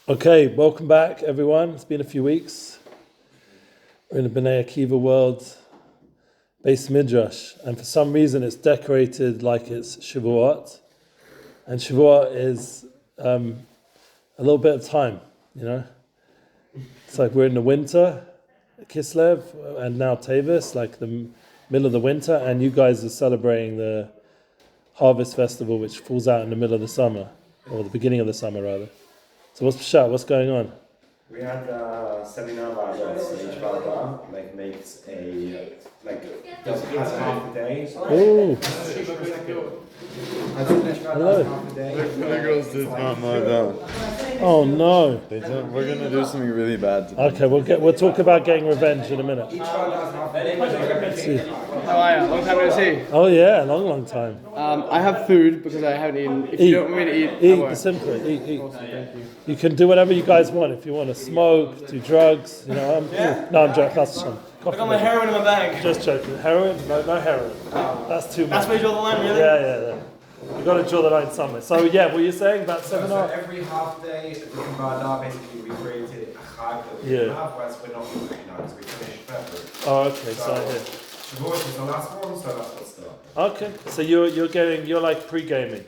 Okay, welcome back everyone. It's been a few weeks. We're in the Bnei Akiva world, Beis Midrash, and for some reason it's decorated like it's Shavuot. And Shavuot is a little bit of time, you know. It's like we're in the winter, Kislev, and now Tevis, like the middle of the winter, and you guys are celebrating the Harvest Festival, which falls out in the middle of the summer, or the beginning of the summer rather. So what's Pshat? What's going on? We had a seminar about this. Each Gaza makes a has half a day. Ooh. Hello. The girls did not know that. Oh no. We're gonna do something really bad today. Okay, we'll talk about getting revenge in a minute. Each Gaza has half a day. How are you? Long time no see. Oh yeah, long time. I have food because I haven't eaten. If you don't want me to eat, I Eat, won't. simply eat. Awesome, thank you. You can do whatever you guys want. If you want to smoke, do drugs, you know. I'm joking. That's some. I got my heroin in my bag. Just joking. Heroin? No heroin. That's too much. That's where you draw the line, really? Yeah. You got to draw the line somewhere. So yeah, what you're saying about So seminar? every half day, a different Gaza, basically we created a chag that we have, whereas we're not doing it now because we finished February. Oh, okay. So yeah. Shavuot is the last one, so that's what's still. Okay, so you're like pre-gaming.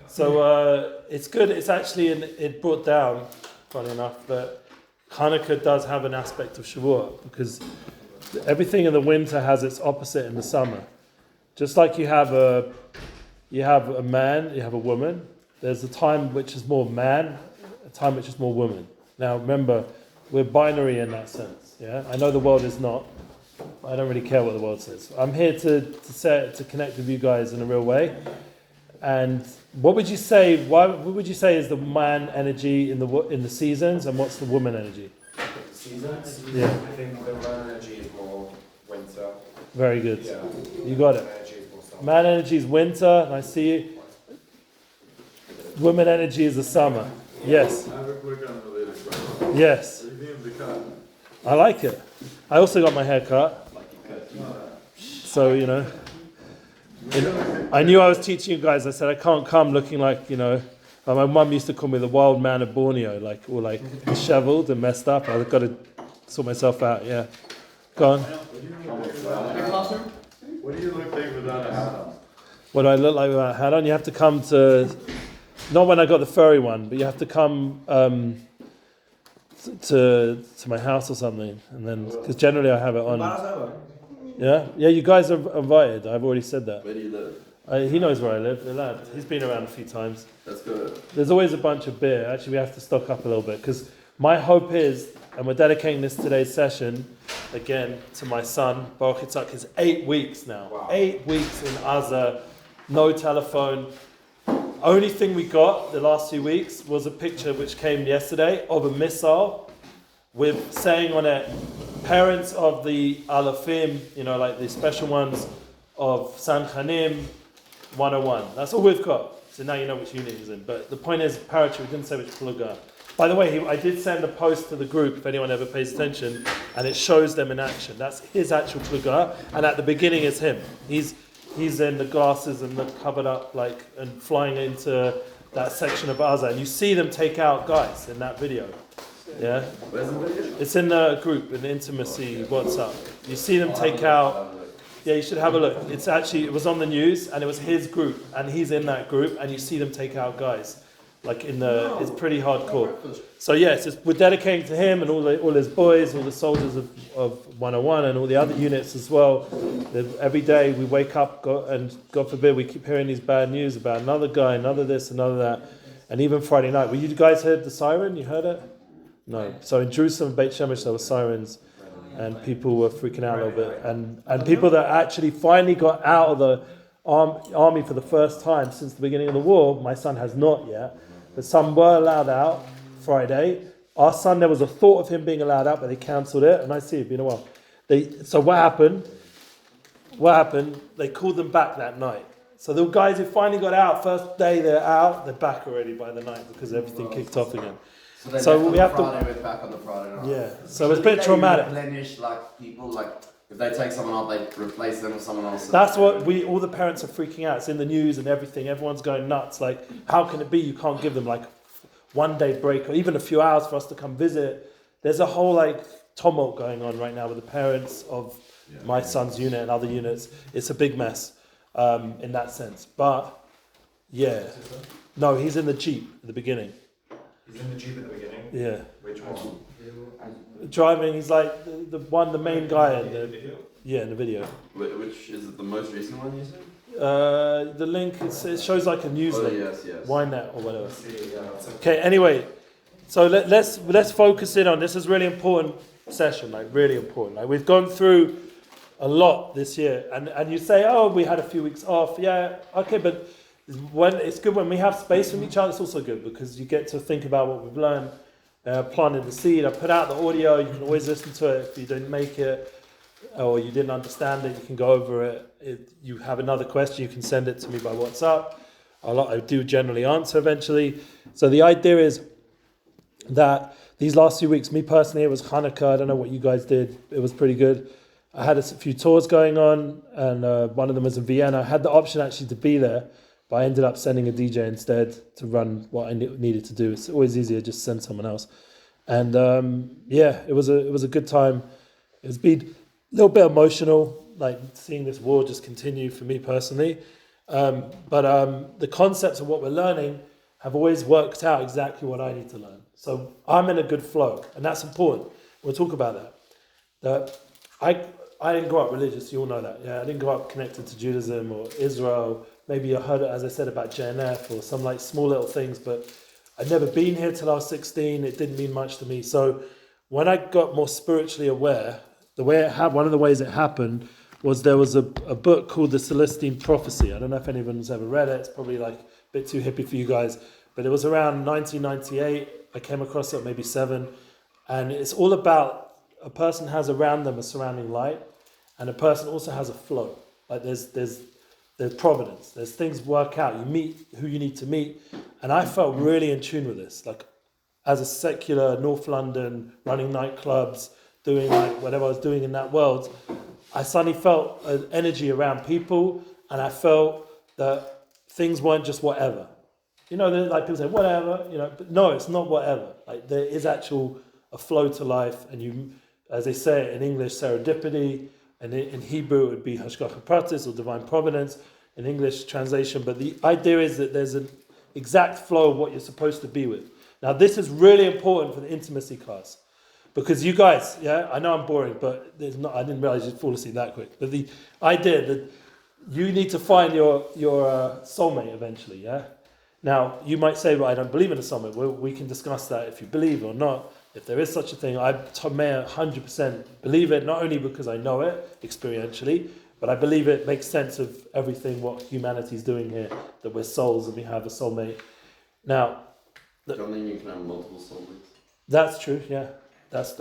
So it's good. It's actually it brought down, funny enough, that Hanukkah does have an aspect of Shavuot because everything in the winter has its opposite in the summer. Just like you have a man, you have a woman. There's a time which is more man, a time which is more woman. Now remember, we're binary in that sense. Yeah, I know the world is not. I don't really care what the world says. I'm here to connect with you guys in a real way. And what would you say? What would you say is the man energy in the seasons, and what's the woman energy? Seasons? Yeah. I think the man energy is more winter. Very good. Yeah. You got it. Man energy is more summer. Man energy is winter, and I see you. Woman energy is the summer. Yes. I have a quick unrelated question. Yes. Are you being the cut? I like it. I also got my hair cut. So, you know. I knew I was teaching you guys. I said I can't come looking like, you know. My mum used to call me the wild man of Borneo, like all like disheveled and messed up. I've got to sort myself out. Yeah. Go on. What do you look like without a hat on? What do I look like without a hat on? You have to come to, not when I got the furry one, but you have to come to my house or something, and then because generally I have it on. Yeah. You guys are invited. I've already said that. Where do you live? He knows where I live. The lad. He's been around a few times. That's good. There's always a bunch of beer. Actually, we have to stock up a little bit because my hope is, and we're dedicating this today's session again to my son Baruch Yitzhak. Is 8 weeks now. Wow. 8 weeks in Gaza, no telephone. Only thing we got the last 2 weeks was a picture which came yesterday of a missile with saying on it, parents of the Alafim, you know, like the special ones of Sanchanim 101. That's all we've got. So now you know which unit he's in. But the point is, paratrooper, we didn't say which pluga. By the way, I did send a post to the group, if anyone ever pays attention, and it shows them in action. That's his actual pluga, and at the beginning is him. He's in the glasses and the covered up, like, and flying into that section of Gaza. And you see them take out guys in that video. Yeah? Where's the video? It's in the group, in the Intimacy WhatsApp. You see them take out. Yeah, you should have a look. It was on the news, and it was his group, and he's in that group, and you see them take out guys. Like it's pretty hardcore. So yes, we're dedicating to him and all his boys, all the soldiers of 101 and all the other units as well. Every day we wake up, and God forbid we keep hearing these bad news about another guy, another this, another that. And even Friday night, you guys heard the siren? You heard it? No. So in Jerusalem, Beit Shemesh, there were sirens, and people were freaking out a little bit. And people that actually finally got out of the army for the first time since the beginning of the war, my son has not yet, but some were allowed out Friday. Our son, there was a thought of him being allowed out, but they cancelled it, and I see it's been a while. So what happened? They called them back that night. So the guys who finally got out, first day they're out, they're back already by the night because everything kicked off again. So we have Friday, we're back on the Friday night. Yeah, so it's a bit traumatic. Replenish, like, people, like, if they take someone off, they replace them with someone else. That's what all the parents are freaking out. It's in the news and everything. Everyone's going nuts. Like, how can it be you can't give them like one day break or even a few hours for us to come visit. There's a whole like tumult going on right now with the parents of my son's unit and other units. It's a big mess in that sense. But yeah, no, he's in the Jeep at the beginning. He's in the Jeep at the beginning? Yeah. Which one? Driving, he's like the main guy in the video. Yeah, in the video. Which is it, the most recent one you said? The link it shows like a news link. Yes. YNet or whatever. Yeah, Okay. Anyway, so let's focus in on this. Is really important session, like really important. Like we've gone through a lot this year, and you say, oh, we had a few weeks off. Yeah, okay, but when it's good when we have space from each other. It's also good because you get to think about what we've learned. Planted the seed. I put out the audio. You can always listen to it if you didn't make it or you didn't understand it. You can go over it. If you have another question, you can send it to me by WhatsApp. I do generally answer eventually. So the idea is that these last few weeks, me personally, it was Hanukkah. I don't know what you guys did. It was pretty good. I had a few tours going on, and one of them was in Vienna. I had the option actually to be there, but I ended up sending a DJ instead to run what I needed to do. It's always easier just to send someone else. And it was a good time. It's been a little bit emotional, like seeing this war just continue for me personally. But the concepts of what we're learning have always worked out exactly what I need to learn. So I'm in a good flow, and that's important. We'll talk about that. That I didn't grow up religious, you all know that. Yeah, I didn't grow up connected to Judaism or Israel. Maybe I heard it, as I said, about JNF or some like small little things, but I'd never been here till I was 16. It didn't mean much to me. So when I got more spiritually aware, one of the ways it happened was there was a book called The Celestine Prophecy. I don't know if anyone's ever read it. It's probably like a bit too hippie for you guys, but it was around 1998. I came across it, maybe 7, and it's all about a person has around them a surrounding light, and a person also has a flow. Like there's providence. There's things work out. You meet who you need to meet, and I felt really in tune with this. Like as a secular North London running nightclubs, doing like whatever I was doing in that world, I suddenly felt an energy around people, and I felt that things weren't just whatever. You know, like people say whatever. You know, but no, it's not whatever. Like there is a flow to life, and you, as they say in English, serendipity. And in Hebrew, it would be hashgacha pratis or divine providence in English translation. But the idea is that there's an exact flow of what you're supposed to be with. Now, this is really important for the intimacy class. Because you guys, yeah, I know I'm boring, but I didn't realize you'd fall asleep that quick. But the idea that you need to find your soulmate eventually, yeah? Now, you might say, well, I don't believe in a soulmate. Well, we can discuss that if you believe or not. If there is such a thing, I may 100% believe it, not only because I know it experientially, but I believe it makes sense of everything what humanity is doing here, that we're souls and we have a soulmate. Now, Don't think you can have multiple soulmates. That's true, yeah.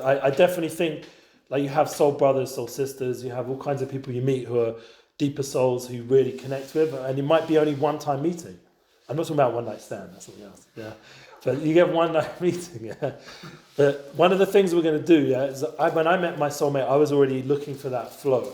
I definitely think like you have soul brothers, soul sisters, you have all kinds of people you meet who are deeper souls who you really connect with, and it might be only one-time meeting. I'm not talking about one-night stand, that's something else, yeah. But you get one-night meeting, yeah. But one of the things we're going to do, yeah, is when I met my soulmate, I was already looking for that flow.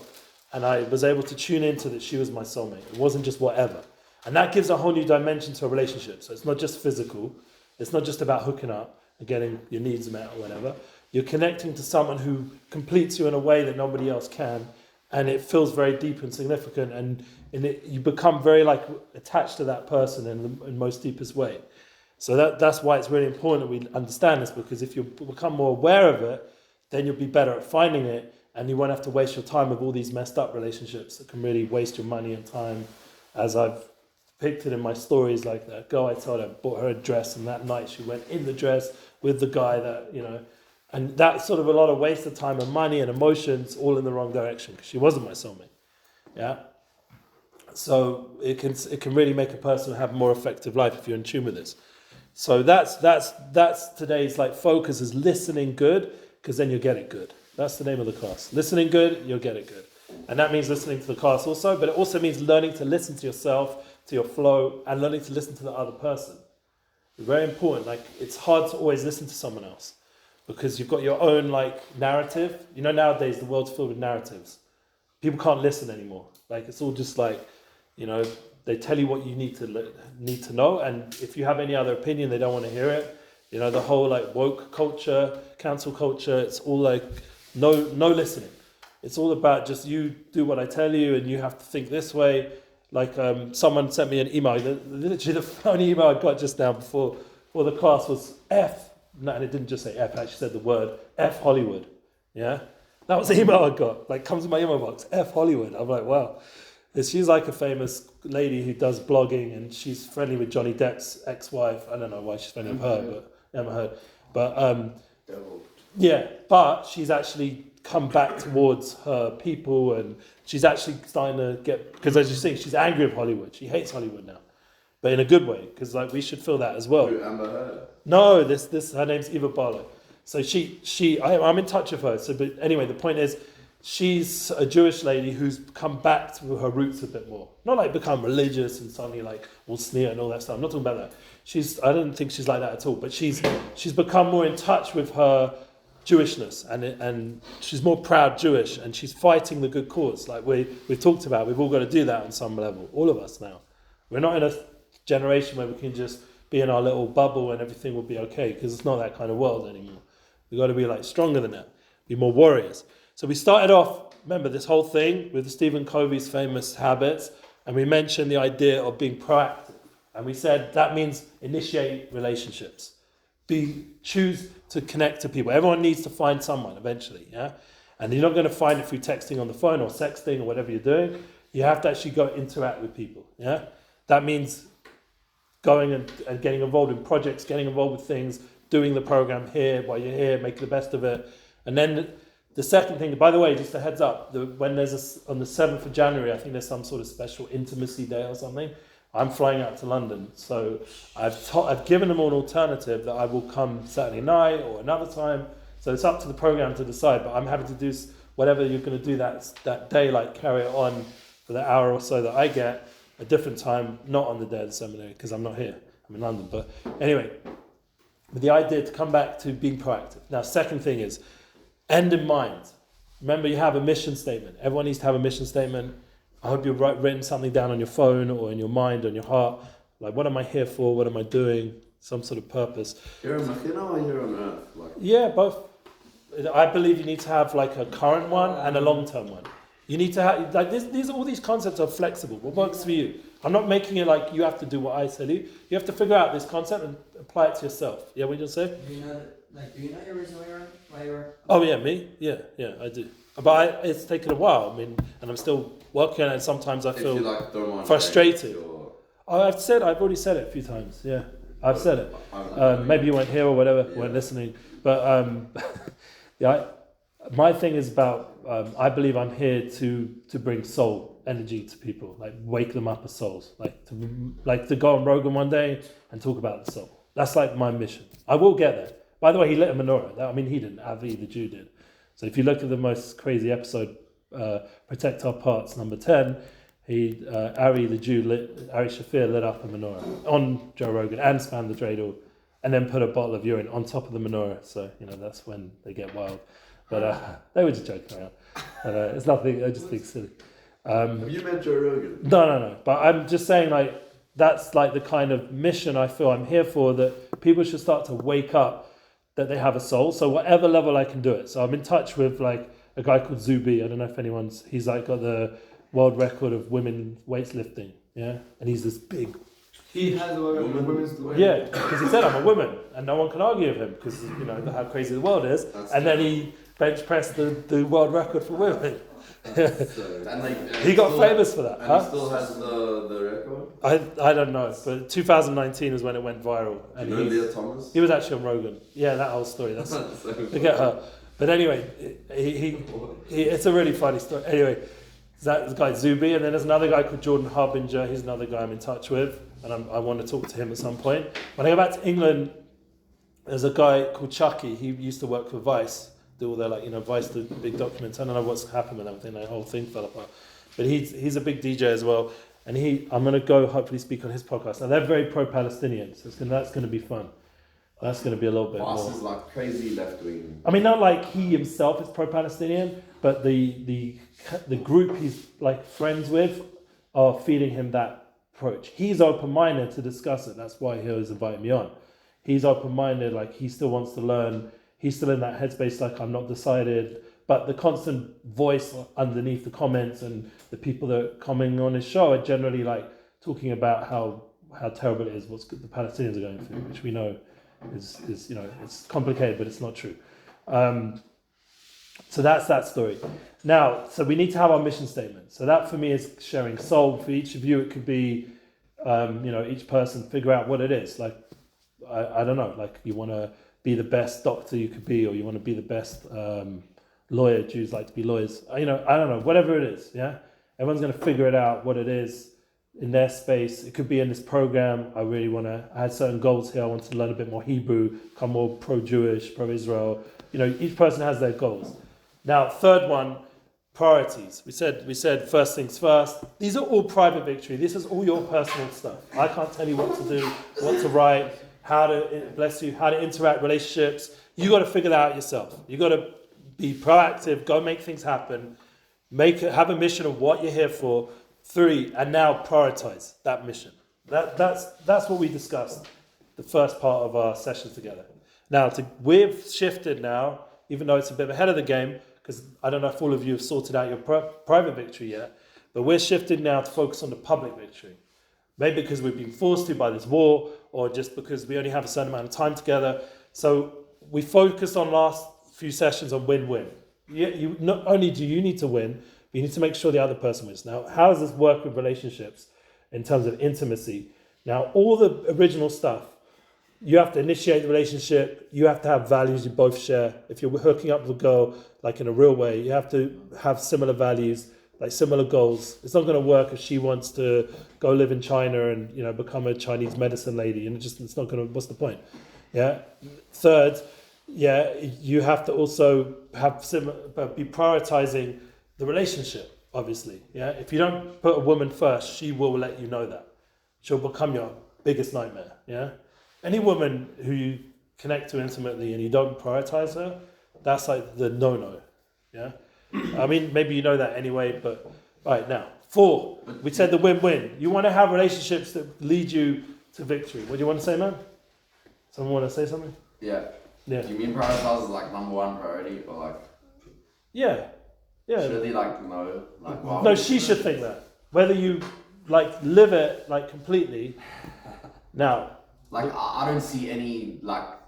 And I was able to tune into that she was my soulmate. It wasn't just whatever. And that gives a whole new dimension to a relationship. So it's not just physical. It's not just about hooking up and getting your needs met or whatever. You're connecting to someone who completes you in a way that nobody else can. And it feels very deep and significant. And you become very like attached to that person in the most deepest way. So that's why it's really important that we understand this, because if you become more aware of it, then you'll be better at finding it, and you won't have to waste your time with all these messed up relationships that can really waste your money and time. As I've depicted in my stories, like that girl I told, I bought her a dress, and that night she went in the dress with the guy that, you know, and that's sort of a lot of waste of time and money and emotions all in the wrong direction, because she wasn't my soulmate. Yeah. So it can really make a person have a more effective life if you're in tune with this. So that's today's like focus is listening good, because then you'll get it good. That's the name of the class. Listening good, you'll get it good. And that means listening to the class also, but it also means learning to listen to yourself, to your flow, and learning to listen to the other person. It's very important. Like it's hard to always listen to someone else because you've got your own like narrative. You know, nowadays the world's filled with narratives. People can't listen anymore. Like it's all just like, you know, they tell you what you need to know, and if you have any other opinion, they don't want to hear it. You know, the whole like woke culture, cancel culture, it's all like no listening. It's all about just you do what I tell you and you have to think this way. Like someone sent me an email, literally the only email I got just now before the class was F, no, and it didn't just say F, it actually said the word F Hollywood. Yeah? That was the email I got. Like comes in my email box, F Hollywood. I'm like, wow. She's like a famous lady who does blogging and she's friendly with Johnny Depp's ex-wife. I don't know why she's friendly with her, but never heard. But yeah, but she's actually come back towards her people and she's actually starting to get, because as you see, she's angry with Hollywood. She hates Hollywood now, but in a good way, because like we should feel that as well. Amber Heard? No, this her name's Eva Barlow. So I'm in touch with her. So, but anyway, the point is, she's a Jewish lady who's come back to her roots a bit more. Not like become religious and suddenly like all sneer and all that stuff. I'm not talking about that. I don't think she's like that at all. But she's become more in touch with her Jewishness and she's more proud Jewish and she's fighting the good cause. Like we've talked about, we've all got to do that on some level. All of us now. We're not in a generation where we can just be in our little bubble and everything will be okay, because it's not that kind of world anymore. We've got to be like stronger than that. Be more warriors. So we started off, remember this whole thing with Stephen Covey's famous habits, and we mentioned the idea of being proactive. And we said that means initiate relationships. Choose to connect to people. Everyone needs to find someone eventually, yeah? And you're not going to find it through texting on the phone or sexting or whatever you're doing. You have to actually go interact with people, yeah? That means going and getting involved in projects, getting involved with things, doing the program here while you're here, making the best of it. And then the second thing, by the way, just a heads up, when there's on the 7th of January, I think there's some sort of special intimacy day or something. I'm flying out to London, so I've given them an alternative that I will come Saturday night or another time. So it's up to the program to decide, but I'm happy to do whatever you're going to do that day, like carry it on for the hour or so that I get, a different time, not on the day of the seminary, because I'm not here, I'm in London. But anyway, with the idea to come back to being proactive. Now, second thing is, end in mind. Remember, you have a mission statement. Everyone needs to have a mission statement. I hope you've written something down on your phone or in your mind, on your heart. Like, what am I here for? What am I doing? Some sort of purpose. You're a Mechina or you're on Earth? Like, yeah, both. I believe you need to have like a current one and a long-term one. You need to have, like, all these concepts are flexible. What works for you? I'm not making it like you have to do what I tell you. You have to figure out this concept and apply it to yourself. Yeah, what did you say? Do you know your reason why you were? Oh yeah, me? Yeah, I do. But it's taken a while. I mean, and I'm still working on it. And sometimes I feel frustrated. I've already said it a few times. Yeah, I've said it. Maybe you weren't here or whatever, weren't listening. But yeah, my thing is about. I believe I'm here to bring soul energy to people, like wake them up as souls, like to go on Rogan one day and talk about the soul. That's like my mission. I will get there. By the way, he lit a menorah. He didn't. Avi the Jew did. So if you look at the most crazy episode, Protect Our Parts, number 10, Ari Shafir lit up a menorah on Joe Rogan and spanned the dreidel, and then put a bottle of urine on top of the menorah. So, that's when they get wild. But they were just joking around. It's nothing, I just think silly. Have you met Joe Rogan? No. But I'm just saying, like, that's like the kind of mission I feel I'm here for, that people should start to wake up that they have a soul. So whatever level I can do it. So I'm in touch with like a guy called Zubi. I don't know if he's like got the world record of women weightlifting. Yeah. And he's this big. He has a women's weight. Yeah, because he said I'm a woman and no one can argue with him because, how crazy the world is. And then he bench pressed the world record for women. He got famous for that. And he still has the record? I don't know, but 2019 is when it went viral. And Leah Thomas? He was actually on Rogan. Yeah, that whole story. That's forget her. But anyway, he it's a really funny story. Anyway, that guy Zubi, and then there's another guy called Jordan Harbinger. He's another guy I'm in touch with, and I want to talk to him at some point. When I go back to England, there's a guy called Chucky. He used to work for Vice. Do all their Vice, the big documents. I don't know what's happened with everything. The whole thing fell apart. But he's a big DJ as well, and I'm going to go hopefully speak on his podcast. Now they're very pro-Palestinian, so that's going to be fun. That's going to be a little bit more. Boss is like crazy left wing. Not like he himself is pro-Palestinian, but the group he's like friends with are feeding him that approach. He's open-minded to discuss it. That's why he was inviting me on. he's open-minded, like he still wants to learn. He's still in that headspace, like I'm not decided. But the constant voice underneath the comments and the people that are commenting on his show are generally like talking about how terrible it is, what the Palestinians are going through, which we know is it's complicated, but it's not true. So that's that story. Now, so we need to have our mission statement. So that for me is sharing soul. For each of you, it could be, each person figure out what it is. Like, I don't know, like you want to be the best doctor you could be, or you want to be the best lawyer. Jews like to be lawyers. I don't know, whatever it is, yeah? Everyone's going to figure it out, what it is in their space. It could be in this program. I had certain goals here. I want to learn a bit more Hebrew, become more pro-Jewish, pro-Israel. Each person has their goals. Now, third one, priorities. We said first things first. These are all private victory. This is all your personal stuff. I can't tell you what to do, what to write, how to interact relationships. You got to figure that out yourself. You got to be proactive, go make things happen, have a mission of what you're here for. 3, and now prioritize that mission. That's what we discussed the first part of our session together. Now, we've shifted now, even though it's a bit ahead of the game, because I don't know if all of you have sorted out your private victory yet, but we're shifted now to focus on the public victory. Maybe because we've been forced to by this war, or just because we only have a certain amount of time together. So we focused on last few sessions on win-win. Not only do you need to win, but you need to make sure the other person wins. Now, how does this work with relationships in terms of intimacy? Now, all the original stuff, you have to initiate the relationship. You have to have values you both share. If you're hooking up with a girl, like in a real way, you have to have similar values, like similar goals. It's not going to work if she wants to go live in China and become a Chinese medicine lady. It's not going to. What's the point? Yeah. Third, you have to also be prioritizing the relationship. Obviously, yeah. If you don't put a woman first, she will let you know that. She'll become your biggest nightmare. Yeah. Any woman who you connect to intimately and you don't prioritize her, that's like the no-no, yeah? I mean, maybe you know that anyway, but... All right, now, 4, we said the win-win. You want to have relationships that lead you to victory. What do you want to say, man? Someone want to say something? Yeah. Do you mean prioritize as like number 1 priority, or like... Yeah. Should he know? No, she should think that. Whether you, live it, completely... Now... I don't see any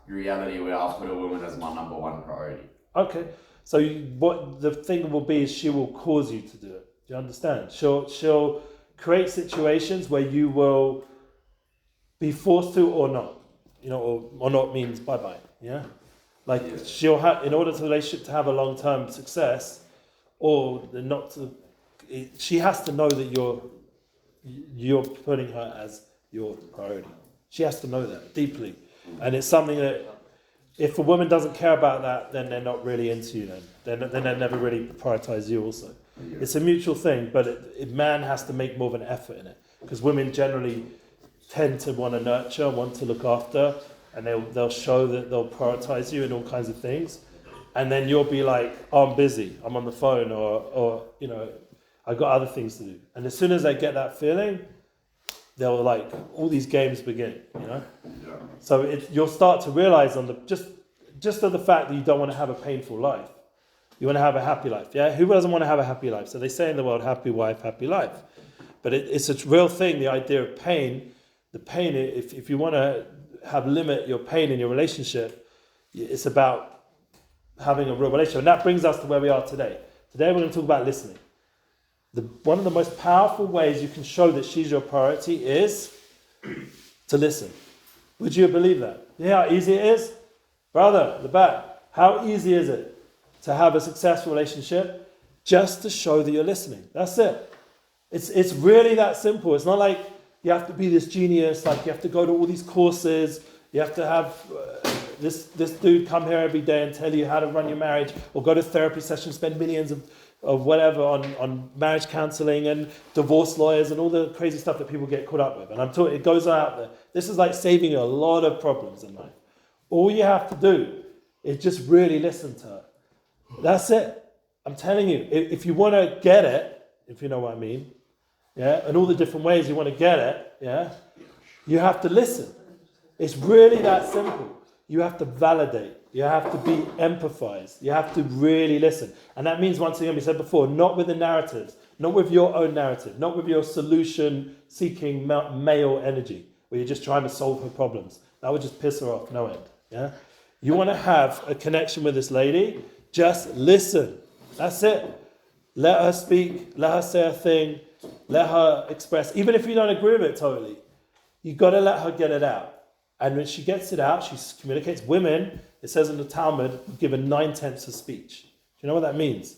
reality where I'll put a woman as my number 1 priority. Okay, so what the thing will be is she will cause you to do it. Do you understand? She'll create situations where you will be forced to or not. Or not means bye-bye. Yeah, she'll have, in order for the relationship to have a long-term success, or not to. She has to know that you're putting her as your priority. She has to know that deeply. And it's something that, if a woman doesn't care about that, then they're not really into you then. Then they never really prioritize you also. Yeah. It's a mutual thing, but man has to make more of an effort in it. Because women generally tend to want to nurture, want to look after, and they'll show that they'll prioritize you in all kinds of things. And then you'll be like, oh, I'm busy, I'm on the phone, or I've got other things to do. And as soon as they get that feeling, they'll all these games begin, Yeah. So you'll start to realize just of the fact that you don't want to have a painful life. You want to have a happy life, yeah? Who doesn't want to have a happy life? So they say in the world, happy wife, happy life. But it's a real thing, the idea of pain. The pain, if you want to limit your pain in your relationship, it's about having a real relationship. And that brings us to where we are today. Today we're going to talk about listening. One of the most powerful ways you can show that she's your priority is to listen. Would you believe that? You know how easy it is? Brother, the back, how easy is it to have a successful relationship just to show that you're listening? That's it. It's really that simple. It's not like you have to be this genius, you have to go to all these courses, you have to have this dude come here every day and tell you how to run your marriage, or go to therapy sessions, spend millions of whatever on marriage counseling and divorce lawyers and all the crazy stuff that people get caught up with. And I'm talking, it goes out there. This is like saving you a lot of problems in life. All you have to do is just really listen to her. That's it. I'm telling you, if you want to get it, if you know what I mean, yeah, and all the different ways you want to get it, yeah, you have to listen. It's really that simple. You have to validate. You have to be empathized. You have to really listen. And that means, once again, we said before, not with the narratives, not with your own narrative, not with your solution-seeking male energy, where you're just trying to solve her problems. That would just piss her off, no end. Yeah? You want to have a connection with this lady, just listen. That's it. Let her speak, let her say a thing, let her express, even if you don't agree with it totally, you got to let her get it out. And when she gets it out, she communicates. Women, it says in the Talmud, given 9/10 of speech. Do you know what that means?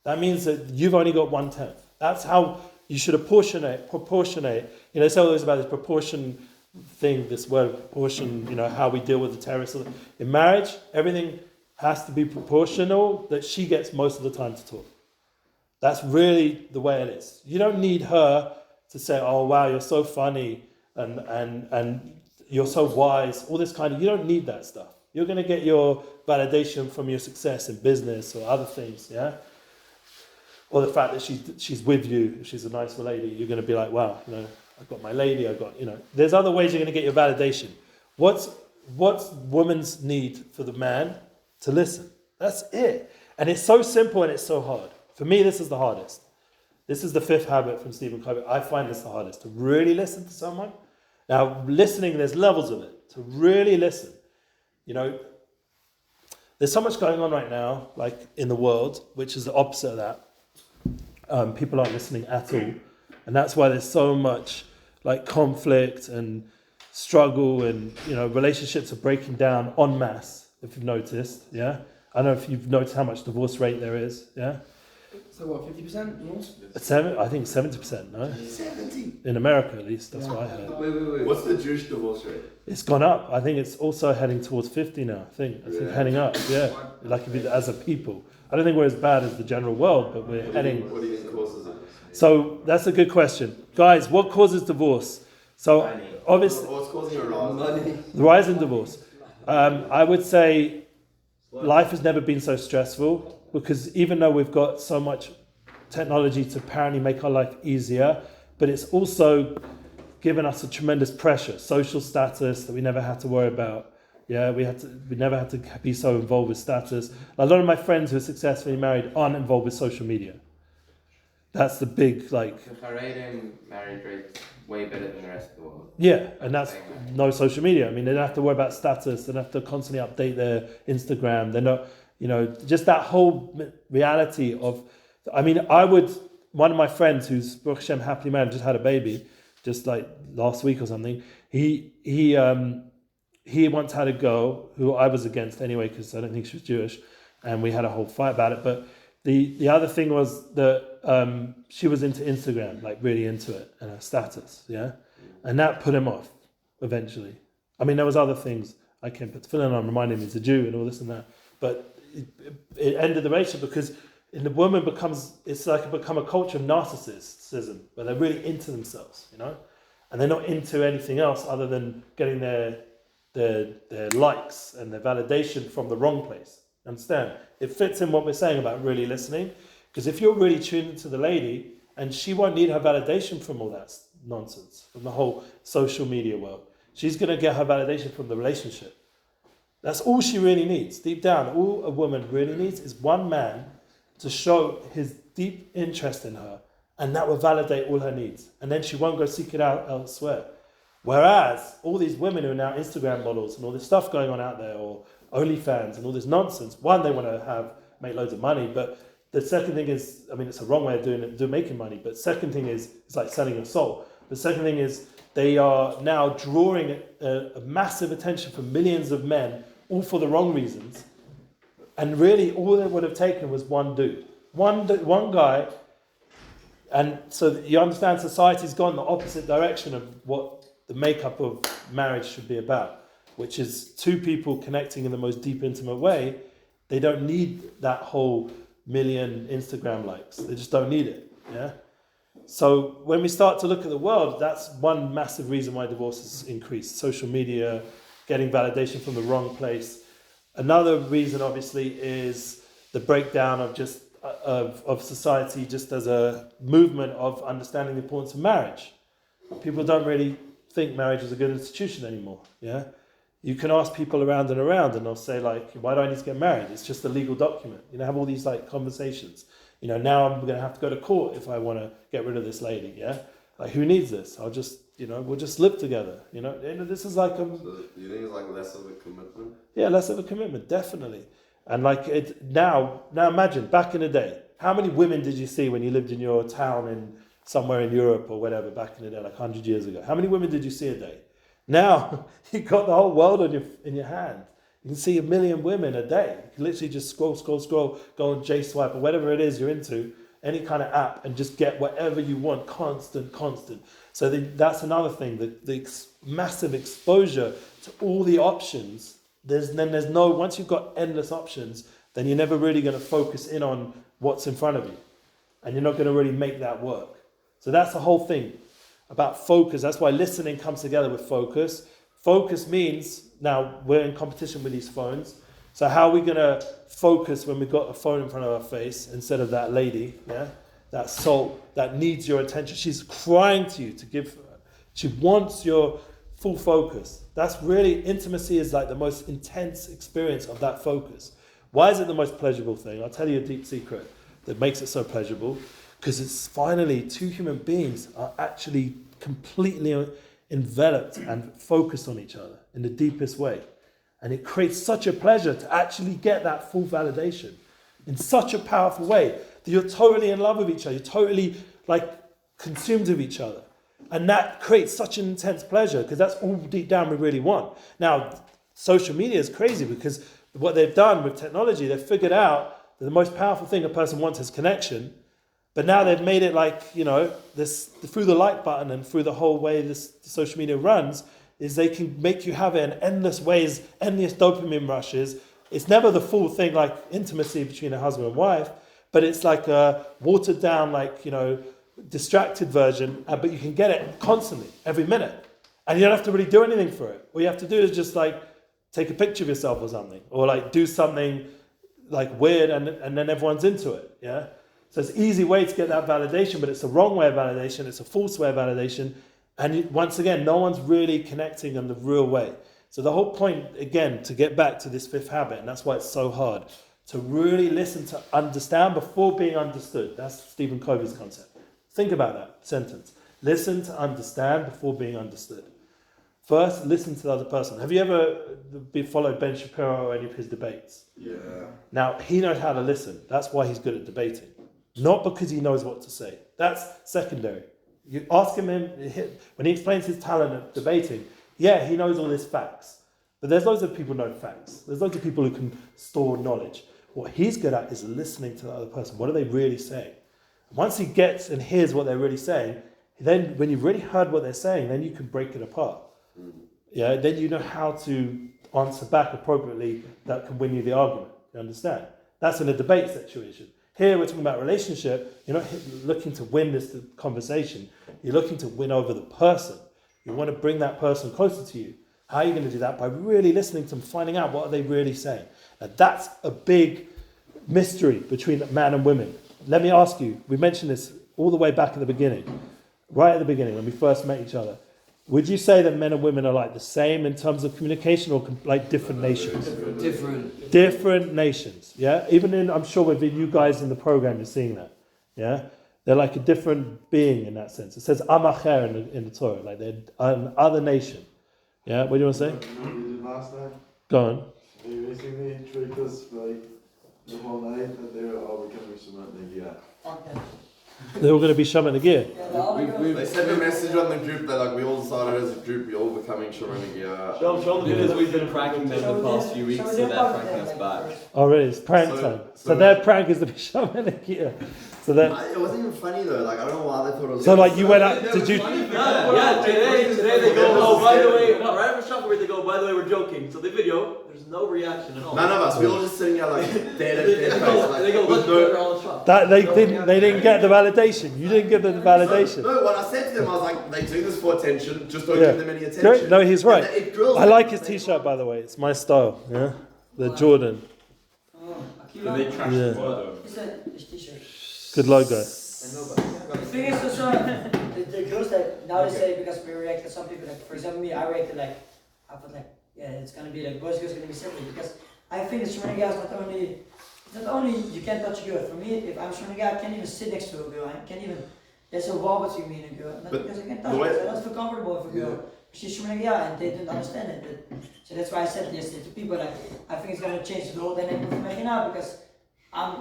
That means that you've only got 1/10. That's how you should proportionate. You know, it's always about this proportion thing, this word proportion, you know, how we deal with the terrorists. In marriage, everything has to be proportional, that she gets most of the time to talk. That's really the way it is. You don't need her to say, oh, wow, you're so funny and you're so wise, all this kind of, you don't need that stuff. You're going to get your validation from your success in business or other things, yeah? Or the fact that she's with you, if she's a nice lady, you're going to be like, wow, you know, I've got my lady, I've got, you know. There's other ways you're going to get your validation. What's woman's need for the man? To listen. That's it. And it's so simple and it's so hard. For me, this is the hardest. This is the 5th habit from Stephen Covey. I find this the hardest, to really listen to someone. Now, listening, there's levels of it. To really listen. You know, there's so much going on right now, like in the world, which is the opposite of that. People aren't listening at all. And that's why there's so much like conflict and struggle, and, you know, relationships are breaking down en masse, if you've noticed, yeah? I don't know if you've noticed how much divorce rate there is, yeah? So what, 50% more? I think 70%, no? 70? In America, at least, that's what I heard. Wait. What's the Jewish divorce rate? It's gone up. I think it's also heading towards 50 now, I think heading up, yeah. Like if as a people. I don't think we're as bad as the general world, but we're heading... What do you think causes it? So, that's a good question. Guys, what causes divorce? So, obviously... What's causing a rise? The rise in divorce. I would say life has never been so stressful, because even though we've got so much technology to apparently make our life easier, but it's also given us a tremendous pressure, social status that we never had to worry about. Yeah, we never had to be so involved with status. A lot of my friends who are successfully married aren't involved with social media. That's the big, like... The Haredi marriage rate's way better than the rest of the world. Yeah, and that's no social media. I mean, they don't have to worry about status. They don't have to constantly update their Instagram. They're not, you know, just that whole reality of... I mean, one of my friends who's, Baruch Hashem, happily married, just had a baby, just like last week or something. He once had a girl who I was against anyway, because I don't think she was Jewish, and we had a whole fight about it. But the other thing was that she was into Instagram, like really into it, and her status, yeah? And that put him off, eventually. I mean, there was other things I came to fill in on, reminding me he's a Jew and all this and that. But it ended the relationship, because in the woman it's like become a culture of narcissism, where they're really into themselves, you know? And they're not into anything else other than getting their likes and their validation from the wrong place. Understand? It fits in what we're saying about really listening, because if you're really tuned into the lady, and she won't need her validation from all that nonsense, from the whole social media world. She's going to get her validation from the relationship. That's all she really needs. Deep down, all a woman really needs is one man to show his deep interest in her, and that will validate all her needs. And then she won't go seek it out elsewhere. Whereas all these women who are now Instagram models and all this stuff going on out there, or OnlyFans and all this nonsense, one, they want to make loads of money, but the second thing is, I mean, it's a wrong way of doing it, making money, but second thing is, it's like selling your soul. The second thing is, they are now drawing a massive attention from millions of men, all for the wrong reasons. And really, all they would have taken was one dude. One guy. And so you understand, society's gone the opposite direction of what the makeup of marriage should be about, which is two people connecting in the most deep, intimate way. They don't need that whole million Instagram likes. They just don't need it. Yeah. So when we start to look at the world, that's one massive reason why divorce has increased. Social media, getting validation from the wrong place. Another reason, obviously, is the breakdown of society, just as a movement of understanding the importance of marriage. People don't really think marriage is a good institution anymore. Yeah, You can ask people around and around, and they'll say like, "Why do I need to get married? It's just a legal document." Have all these like conversations. Now I'm going to have to go to court if I want to get rid of this lady. Yeah, like who needs this? I'll just, we'll just live together. This is like So you think it's like less of a commitment? yeah, less of a commitment, definitely. And like now imagine back in the day, how many women did you see when you lived in your town in somewhere in Europe or whatever back in the day, like 100 years ago? How many women did you see a day? Now you've got the whole world in your hand. You can see 1 million women a day. You can literally just scroll, go on JSwipe or whatever it is you're into, any kind of app, and just get whatever you want, constant. So that's another thing, the massive exposure to all the options. Once you've got endless options, then you're never really going to focus in on what's in front of you. And you're not going to really make that work. So that's the whole thing about focus. That's why listening comes together with focus. Focus means, now we're in competition with these phones. So how are we going to focus when we've got a phone in front of our face instead of that lady, that soul that needs your attention? She's crying to you to give her. She wants your full focus. That's really, intimacy is like the most intense experience of that focus. Why is it the most pleasurable thing? I'll tell you a deep secret that makes it so pleasurable. Because it's finally two human beings are actually completely enveloped and focused on each other in the deepest way. And it creates such a pleasure to actually get that full validation in such a powerful way that you're totally in love with each other. You're totally like consumed with each other. And that creates such an intense pleasure because that's all deep down we really want. Now, social media is crazy because what they've done with technology, they've figured out that the most powerful thing a person wants is connection. But now they've made it like, this through the like button and through the whole way this social media runs, is they can make you have it in endless ways, endless dopamine rushes. It's never the full thing like intimacy between a husband and wife, but it's like a watered down, like, distracted version, but you can get it constantly, every minute. And you don't have to really do anything for it. All you have to do is just like take a picture of yourself or something, or like do something like weird and then everyone's into it, yeah? So it's an easy way to get that validation, but it's the wrong way of validation. It's a false way of validation. And once again, no one's really connecting in the real way. So the whole point, again, to get back to this fifth habit, and that's why it's so hard, to really listen to understand before being understood. That's Stephen Covey's concept. Think about that sentence. Listen to understand before being understood. First, listen to the other person. Have you ever followed Ben Shapiro or any of his debates? Yeah. Now, he knows how to listen. That's why he's good at debating. Not because he knows what to say. That's secondary. You ask him when he explains his talent at debating, yeah, he knows all his facts. But there's loads of people who know facts. There's loads of people who can store knowledge. What he's good at is listening to the other person. What are they really saying? Once he gets and hears what they're really saying, then when you've really heard what they're saying, then you can break it apart. Yeah, then you know how to answer back appropriately that can win you the argument. You understand? That's in a debate situation. Here we're talking about relationship. You're not looking to win this conversation. You're looking to win over the person. You want to bring that person closer to you. How are you going to do that? By really listening to them, finding out what are they really saying. Now that's a big mystery between man and women. Let me ask you, we mentioned this all the way back at the beginning, right at the beginning when we first met each other. Would you say that men and women are like the same in terms of communication or like different nations? Different nations, yeah? Even I'm sure with you guys in the program, you're seeing that, yeah? They're like a different being in that sense. It says Amacher in the Torah, like they're an other nation. Yeah, what do you want to say? You know what we did last night? Go on. They basically tricked us for like the whole night that they were all becoming Shemat Negia. Okay. They're all going to be Shaman Nagir. Yeah, they're all gonna- They sent a message on the group that like we all decided as a group we're all becoming Shamanigia. Show the videos we've been pranking them the past few weeks, so they're pranking us back. Oh, really? It's prank time. So their prank is to be Shaman Nagir. So then, It wasn't even funny though. Like I don't know why they thought it was. so like you went out, did you? Yeah, today they go, oh, by the way, no, right after shop where they go, by the way, we're joking. So the video, there's no reaction at all. None of us. We all just sitting here like dead They face. go, Like, they go, with look, no- we're all in shop. That they didn't get the validation. You didn't give them the validation. No, what I said to them, I was like, they do this for attention. Just don't Yeah. give them any attention. Great. No, he's right. And it drills I them. like his t-shirt, by the way. It's my style. Yeah, the Jordan. Oh, And they Akiva. trashed Yeah. the photo. He said his t-shirt. Good logo. The thing is also, the girls that now they say because we react to some people, like for example me, I reacted like, I put like yeah, it's gonna be like boys girls gonna be separate because I think it's Shemona is not only you can't touch a girl. For me, if I'm Shemona, I can't even sit next to a girl. I can't even. There's a wall between me and a girl. Not But because I can't touch her. I don't feel comfortable with a girl. She's Shemona and they don't understand it. So that's why I said yesterday to people like I think it's gonna change the whole dynamic of Mechina because I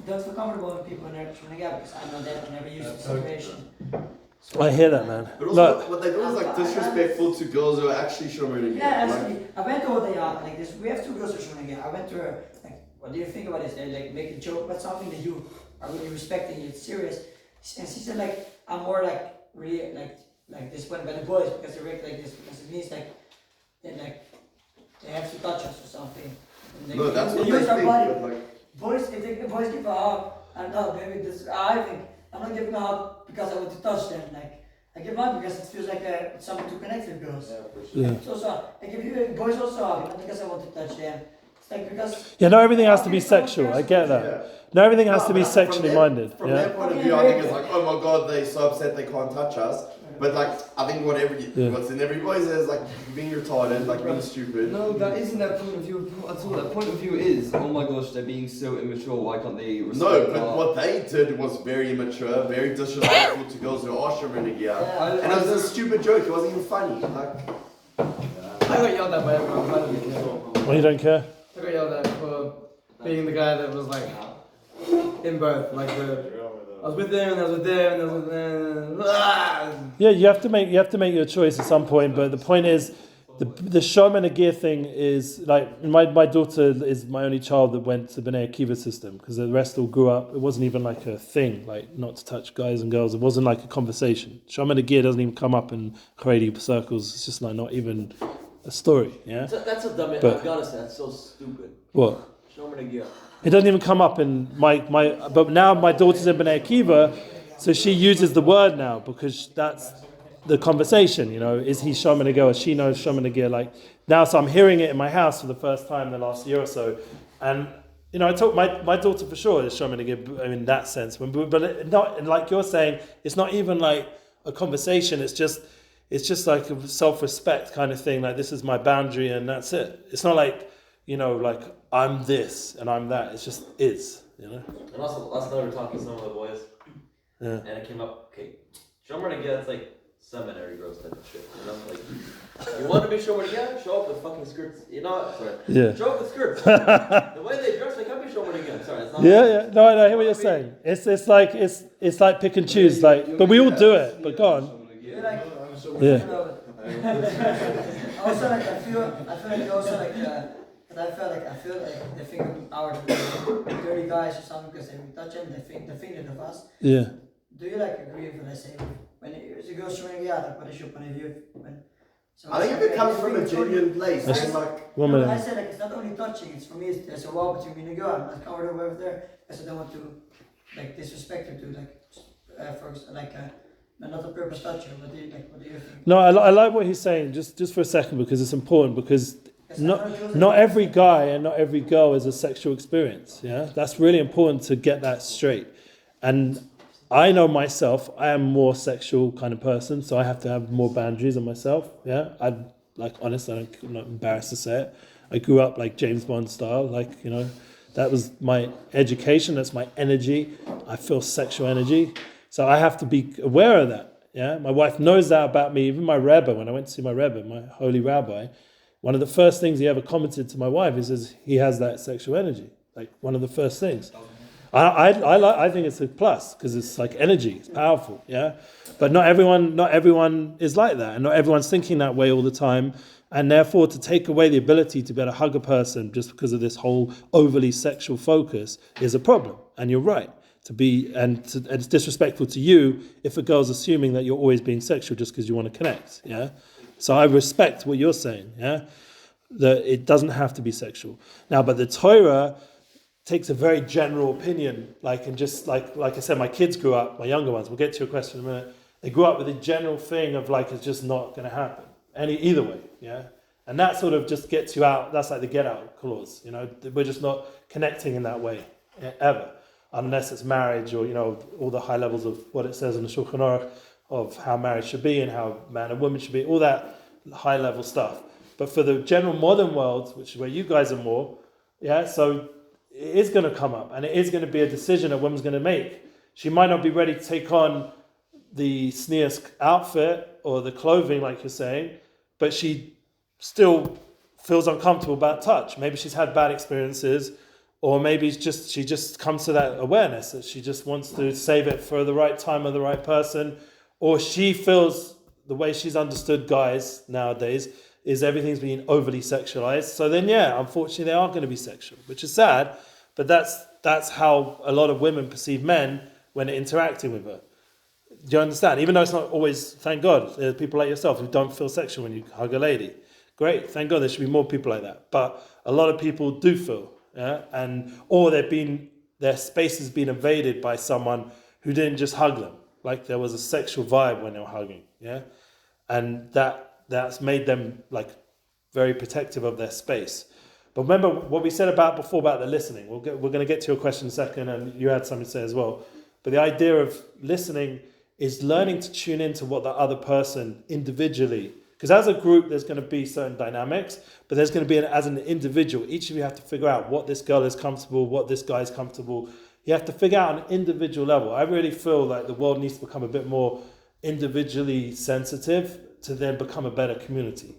don't feel comfortable with people in their Shemona because I'm not that. I never used the situation. So, I hear that, man. But also, Look, what they do is like disrespectful to girls who are actually Shomeri. yeah, actually, I went to what they are like this. We have two girls who are Shemona. I went to her like, what do you think about this? They like make a joke about something that you are really respecting. It's serious, and she said like I'm more like really like disappointed by the boys because they react like this because it means like they have to touch us or something. And No, that's what they use our think. body. But like, Boys, if the boys give a hug, I don't know, maybe this. I think I'm not giving a hug because I want to touch them. Like I give a hug because it feels like it's something to connect with girls. yeah. It's also I give you boys also a hug, not because I want to touch them. It's like because Yeah, not everything has to be sexual. I get that. yeah. Not everything has No, to be but sexually minded. From Yeah. their point of view, I think it's like, oh my god, they're so upset they can't touch us. But like, I think what's in every boy's is like being retarded, like being stupid. No, that isn't their point of view at all. Their point of view is, oh my gosh, they're being so immature. Why can't they respect No, but our... what they did was very immature, very disrespectful to girls who are Shomeri. And it was a stupid joke. It wasn't even funny. Like, I got yelled at by everyone. I don't care. Well, you don't care. I got yelled at for being the guy that was like in both. Like I was with them and I was with them and I was with them. Yeah, you have to make your choice at some point. But the point is, the Shom and Gear thing is like my daughter is my only child that went to Bnei Akiva system because the rest all grew up. It wasn't even like a thing, like not to touch guys and girls. It wasn't like a conversation. Shom and Gear doesn't even come up in Haredi circles. It's just like not even a story. Yeah. That's a dumb. But- I've gotta say, that's so stupid. What? Show me the gear. It doesn't even come up in my. But now my daughter's in Bnei Akiva, so she uses the word now because that's the conversation. You know, is he Shomer Negir? She knows Shomer Negir. Like now, so I'm hearing it in my house for the first time in the last year or so, and you know, I told my daughter for sure is Shomer Negir in that sense. But not like you're saying, it's not even like a conversation. It's just like a self-respect kind of thing. Like this is my boundary, and that's it. It's not like, you know, like I'm this and I'm that. It's just is, you know. And also, last night we were talking to some of the boys, Yeah. and it came up. Okay, Shomer Negir, it's like seminary girls type of shit. You know, like you want to be Shomer Negir, show up with fucking skirts. You know, sorry. Yeah. Show up with skirts. The way they dress, they can't be Shomer Negir. Sorry, it's not. Yeah. No, I hear what you're saying. It's like pick and choose. Like, but we all do it. But go on. you're like, Yeah. also like I feel like you also like I feel like they think our dirty guys or something because they touch them. They think that of us. Yeah. Do you like agree with what I say? When it's a girl showing like what is your point of view? So I think if it comes from a genuine place, That's- it's like, One I minute. said like it's not only touching. It's for me. There's a wall between me and a girl. I'm not comfortable over there because I don't want to like disrespect her to not a purpose toucher. What do you think? No, I like what he's saying. Just for a second because it's important because not every guy and not every girl is a sexual experience. Yeah, that's really important to get that straight. And I know myself, I am more sexual kind of person, so I have to have more boundaries on myself. Yeah, I'm not embarrassed to say it. I grew up like James Bond style, like, you know, that was my education, that's my energy. I feel sexual energy, so I have to be aware of that. Yeah, my wife knows that about me. Even my Rebbe, when I went to see my Rebbe, my holy rabbi, one of the first things he ever commented to my wife is he has that sexual energy. Like one of the first things. I think it's a plus because it's like energy, it's powerful, yeah. But not everyone is like that, and not everyone's thinking that way all the time. And therefore, to take away the ability to be able to hug a person just because of this whole overly sexual focus is a problem. And you're right and it's disrespectful to you if a girl's assuming that you're always being sexual just because you want to connect, yeah. So I respect what you're saying, yeah. That it doesn't have to be sexual now, but the Torah takes a very general opinion, and just like I said, my kids grew up, my younger ones, we'll get to your question in a minute, they grew up with a general thing of it's just not going to happen, either way, yeah? And that sort of just gets you out, that's like the get out clause, you know, we're just not connecting in that way, ever, unless it's marriage or, you know, all the high levels of what it says in the Shulchan Aruch of how marriage should be and how man and woman should be, all that high level stuff. But for the general modern world, which is where you guys are more, yeah, so it is going to come up, and it is going to be a decision a woman's going to make. She might not be ready to take on the sneers outfit or the clothing, like you're saying, but she still feels uncomfortable about touch. Maybe she's had bad experiences, or maybe it's just she just comes to that awareness that she just wants to save it for the right time or the right person, or she feels the way she's understood guys nowadays is everything's being overly sexualized. So then, yeah, unfortunately, they are going to be sexual, which is sad, but that's how a lot of women perceive men when they're interacting with her. Do you understand? Even though it's not always, thank God, there are people like yourself who don't feel sexual when you hug a lady. Great, thank God there should be more people like that. But a lot of people do feel, yeah, or their space has been invaded by someone who didn't just hug them. Like there was a sexual vibe when they were hugging, yeah, and that's made them like very protective of their space. But remember what we said before about the listening. We're going to get to your question in a second, and you had something to say as well. But the idea of listening is learning to tune into what the other person individually, because as a group there's going to be certain dynamics, but there's going to be as an individual, each of you have to figure out what this girl is comfortable, what this guy is comfortable. You have to figure out on an individual level. I really feel like the world needs to become a bit more individually sensitive to then become a better community.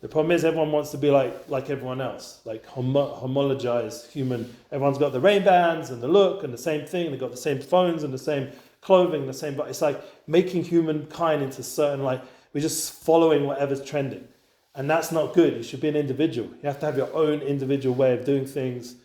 The problem is everyone wants to be like everyone else, like homologized human. Everyone's got the Ray-Bans and the look and the same thing. They've got the same phones and the same clothing, the same. But it's like making humankind into certain, like we're just following whatever's trending, and that's not good. You should be an individual. You have to have your own individual way of doing things.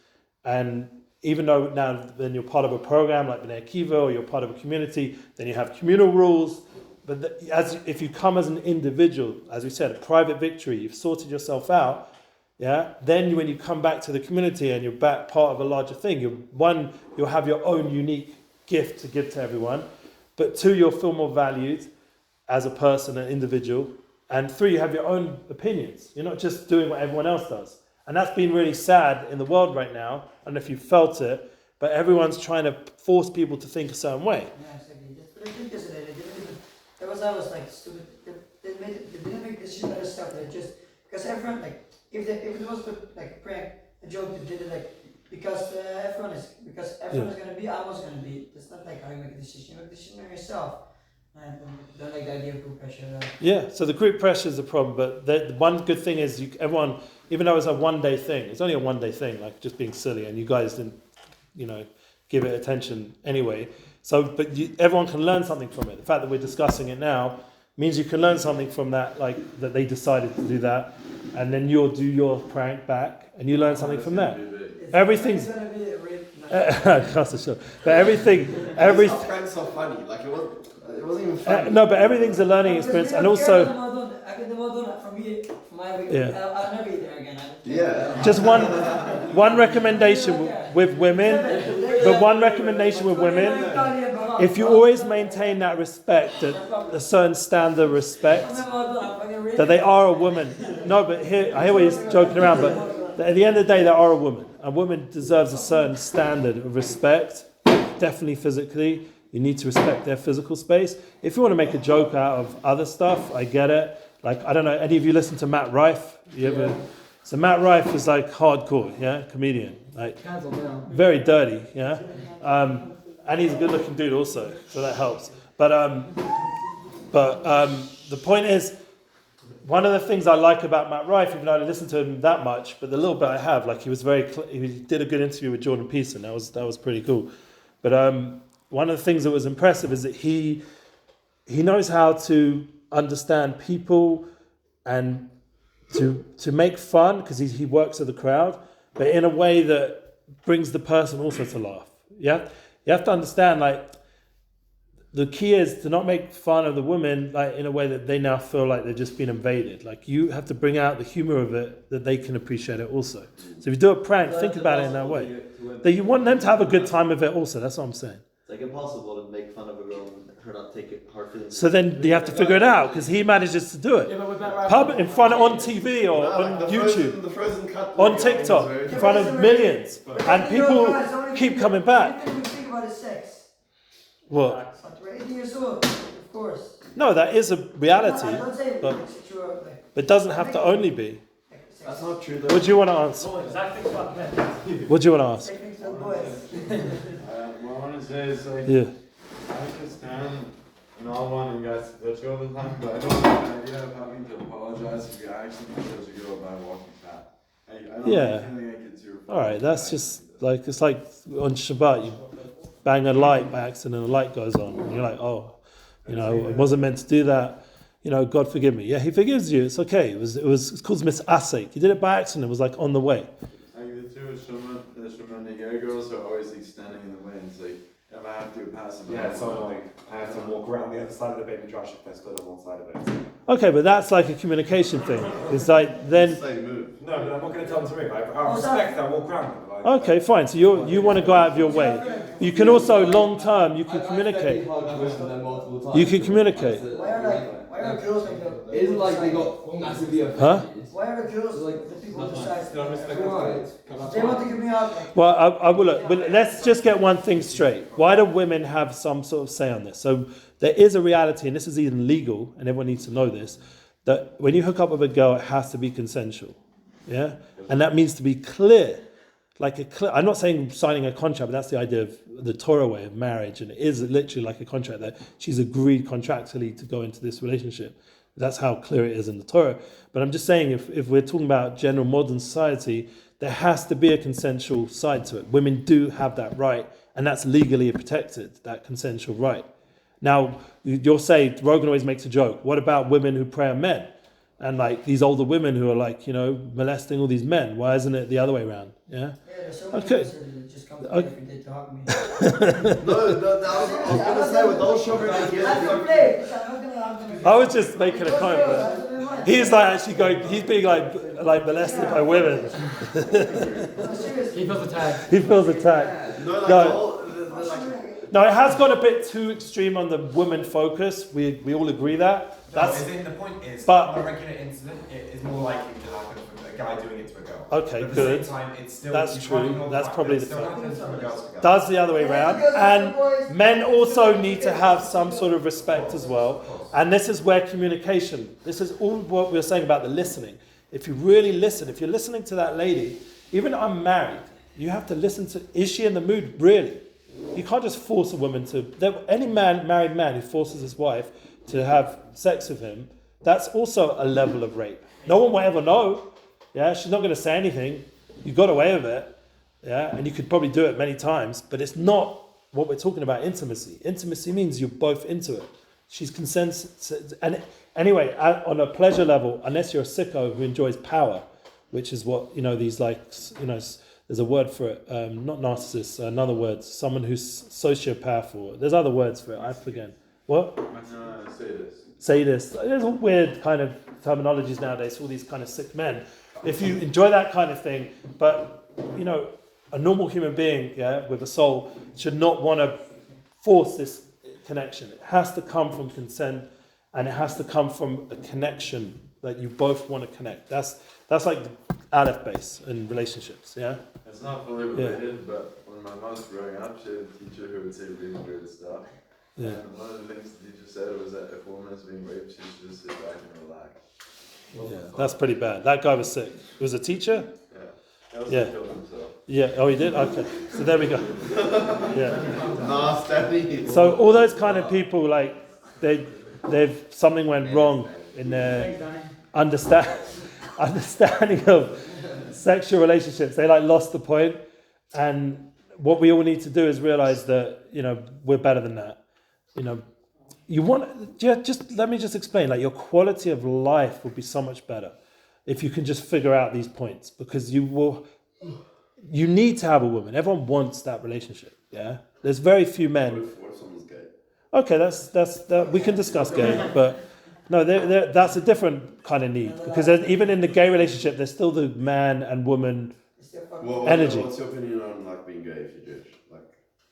And even though now then you're part of a program like Bnei Akiva, or you're part of a community, then you have communal rules. But if you come as an individual, as we said, a private victory, you've sorted yourself out, yeah. Then when you come back to the community and you're back part of a larger thing, you'll have your own unique gift to give to everyone. But 2, you'll feel more valued as a person, an individual. And 3, you have your own opinions. You're not just doing what everyone else does. And that's been really sad in the world right now. I don't know if you felt it, but everyone's trying to force people to think a certain way. Yeah, exactly. But I think yesterday they didn't even. I was like stupid. They didn't make decisions by themselves. They just because everyone like if it was like a prank, a joke, they did it like because everyone is gonna be. I was gonna be. It's not like how you make a decision. You make a decision on yourself. I don't like the idea of group pressure. Yeah, so the group pressure is a problem, but the one good thing is everyone, even though it's a one-day thing, it's only a one-day thing, like just being silly, and you guys didn't, give it attention anyway. So, but everyone can learn something from it. The fact that we're discussing it now means you can learn something from that, like that they decided to do that, and then you'll do your prank back, and you learn something from that. Everything's. It's gonna be a real. But everything. Pranks are funny. Like it wasn't even funny. No, but everything's a learning experience, and also. Yeah. I'll never eat there again. Yeah. Just one recommendation with women, but one recommendation with women. If you always maintain that respect, a certain standard of respect, that they are a woman. No, but I hear what you're joking around, but at the end of the day, they are a woman. A woman deserves a certain standard of respect, definitely physically. You need to respect their physical space. If you want to make a joke out of other stuff, I get it. Like, I don't know, any of you listen to Matt Rife? So Matt Rife is like hardcore, yeah, comedian. Like, very dirty, yeah. And he's a good looking dude also, so that helps. But the point is, one of the things I like about Matt Rife, even though I don't listen to him that much, but the little bit I have, like he did a good interview with Jordan Peterson. That was pretty cool. But one of the things that was impressive is that he knows how to understand people and to make fun, because he works with the crowd, but in a way that brings the person also to laugh. Yeah, you have to understand, like, the key is to not make fun of the women, like, in a way that they now feel like they've just been invaded. Like, you have to bring out the humor of it, that they can appreciate it also. So if you do a prank, think about it in that way. That you want them to have a good time with it also. That's what I'm saying. It's like impossible to make fun of a girl and her not take it hard feelings. So then you have to figure it out, because he manages to do it. In front of, on TV or on YouTube, on TikTok, in front of millions, and people keep coming back. Everything we think about is sex. What? We're 18 years old, of course. No, that is a reality, I'm not saying but it's true. it doesn't have to only be. That's not true though. What do you want to answer? What do you want to ask? What I want to say is like, Yeah. I can stand not wanting guys to touch you all the time, but I don't like the idea of having to apologize if you accidentally touch a girl by walking fast. I don't Yeah. like feeling like it's your fault. All right, that's just like, it's like on Shabbat, you bang a light by accident and a light goes on. And you're like, oh, you know, I wasn't meant to do that. You know, God forgive me. Yeah, He forgives you. It's okay. It's called misasek. You did it by accident. It was like on the way. Like the two Shimon and Yair girls are always like standing in the way and it's like, if I have to pass them. Yeah, it's so annoying. I have to walk around the other side of the baby trash if they're stood on one side of it. Okay, but that's like a communication thing. It's like then. Say move. No, but I'm not going to tell them to move. I respect that I walk around them. Like, Okay, fine. So you want to go out of your way. You can also long term. You can communicate. You can communicate. Why are girls like that? It isn't like they got massively offended. Huh? Why are the girls like the people on the side? Right. They want to give me up. Like, Well, I will look. But let's just get one thing straight. Why do women have some sort of say on this? So there is a reality, and this is even legal, and everyone needs to know this, that when you hook up with a girl, it has to be consensual. Yeah? And that means to be clear. I'm not saying signing a contract, but that's the idea of the Torah way of marriage, and it is literally like a contract that she's agreed contractually to go into this relationship. That's how clear it is in the Torah. But I'm just saying, if we're talking about general modern society, there has to be a consensual side to it. Women do have that right, and that's legally protected, that consensual right. Now, you'll say, Rogan always makes a joke, what about women who prey on men? And like these older women who are like, you know, molesting all these men. Why isn't it the other way around? Yeah? there's so many Okay. girls that just come to me if you did to hug me. No, I was gonna say with those children, I I'm get gonna play. I'm gonna. I was just making a comment, but he's like actually going, he's being like molested by women. He feels attacked. He feels attacked. no, like No. the whole, No, it has got a bit too extreme on the woman focus. We all agree that. That's the point is, but- on a regular incident, it is more likely to happen from a guy doing it to a girl. okay, But at good. the same time, it's still, That's you can't true. ignore That's fact probably that it the still fact. happens from a girl to girl. Does the other way around. And men also need to have some sort of respect as well. And this is where communication, this is all what we were saying about the listening. If you really listen, if you're listening to that lady, even unmarried, you have to listen to, is she in the mood? Really? You can't just force a woman to, any married man who forces his wife to have sex with him, that's also a level of rape. No one will ever know. Yeah, she's not going to say anything. You got away with it. Yeah, and you could probably do it many times, but it's not what we're talking about intimacy. Intimacy means you're both into it. She's consent. And anyway, on a pleasure level, unless you're a sicko who enjoys power, which is what, you know, these like, you know, there's a word for it, not narcissist, another word, someone who's sociopath, or there's other words for it, I forget. What? Say this. Sadist. There's all weird kind of terminologies nowadays, all these kind of sick men. If you enjoy that kind of thing, but, you know, a normal human being, yeah, with a soul, should not want to force this connection. It has to come from consent, and it has to come from a connection that you both want to connect. That's like the aleph base in relationships, yeah? It's not fully related, but when my mom was growing up, she had a teacher who would say really weird stuff. Yeah. And one of the things the teacher said was that if a woman is being raped, she should just sit back and relax. Yeah, that's pretty bad. That guy was sick. He was a teacher? Yeah. He also Yeah. killed himself. Yeah, oh, he did? Okay. So there we go. Yeah. nah, Stephanie. So all those kind of people, like, they've something went wrong in their understanding of sexual relationships. They like lost the point, and what we all need to do is realize that, you know, we're better than that. You know, you want just let me just explain. Like, your quality of life will be so much better if you can just figure out these points, because you need to have a woman. Everyone wants that relationship. Yeah, there's very few men. What if someone's gay? Okay, that we can discuss gay, but no, that's a different kind of need, because even in the gay relationship, there's still the man and woman energy. What's your opinion on like being gay if you're Jewish? Like,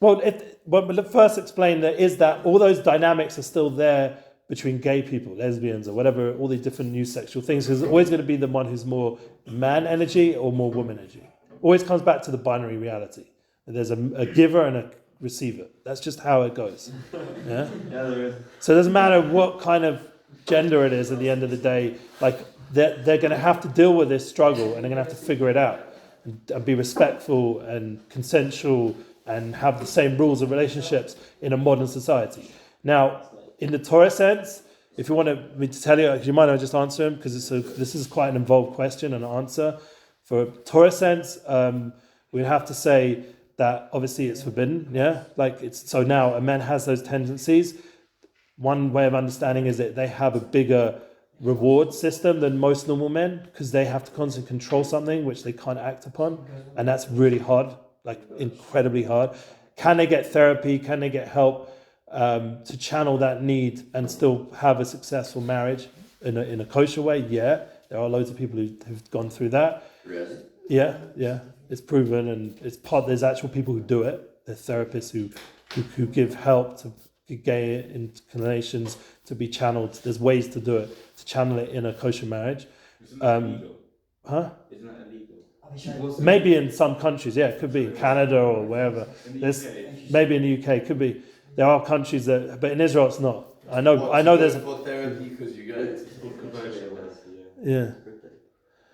Well, let's first explain that all those dynamics are still there between gay people, lesbians, or whatever, all these different new sexual things. There's always going to be the one who's more man energy or more woman energy. Always comes back to the binary reality. There's a giver and a receiver. That's just how it goes. Yeah. Yeah, there is. So it doesn't matter what kind of gender it is at the end of the day. Like, they're going to have to deal with this struggle, and they're going to have to figure it out and be respectful and consensual and have the same rules of relationships in a modern society. Now, in the Torah sense, if you want me to tell you, you might not just answer him because this is quite an involved question and answer. For Torah sense, we'd have to say that obviously it's forbidden, yeah? Like so now a man has those tendencies. One way of understanding is that they have a bigger reward system than most normal men because they have to constantly control something which they can't act upon, and that's really hard, like incredibly hard. Can they get therapy? Can they get help to channel that need and still have a successful marriage in a kosher way? Yeah, there are loads of people who've gone through that. Really? Yeah, it's proven, and there's actual people who do it. There's therapists who give help to gay inclinations to be channeled. There's ways to do it, to channel it in a kosher marriage. Isn't that illegal? Huh? Isn't that illegal? Maybe in some countries, yeah, it could be in Canada or wherever. There's maybe in the UK, it could be. There are countries that, but in Israel it's not. I know there's for therapy because you go. Yeah.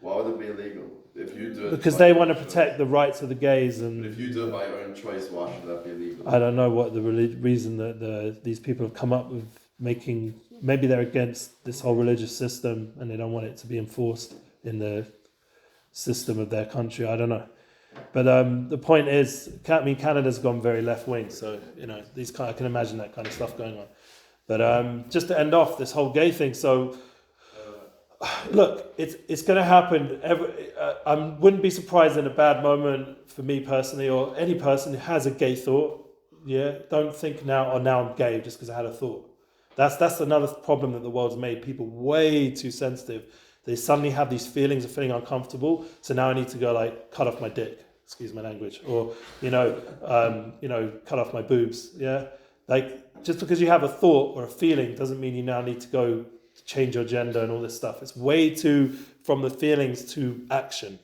Why would it be illegal if you do it? Because they want to protect the rights of the gays, and if you do it by your own choice, why should that be illegal? I don't know what the reason that these people have come up with making. Maybe they're against this whole religious system and they don't want it to be enforced in the system of their country. I don't know. But the point is, Canada's gone very left wing, so I can imagine that kind of stuff going on. But just to end off this whole gay thing, so look, it's going to happen. I wouldn't be surprised in a bad moment for me personally, or any person who has a gay thought. Yeah, don't think now I'm gay just because I had a thought. That's another problem that the world's made people way too sensitive. They suddenly have these feelings of feeling uncomfortable. So now I need to go cut off my dick, excuse my language, or cut off my boobs. Yeah, just because you have a thought or a feeling doesn't mean you now need to go change your gender and all this stuff. It's way too from the feelings to action.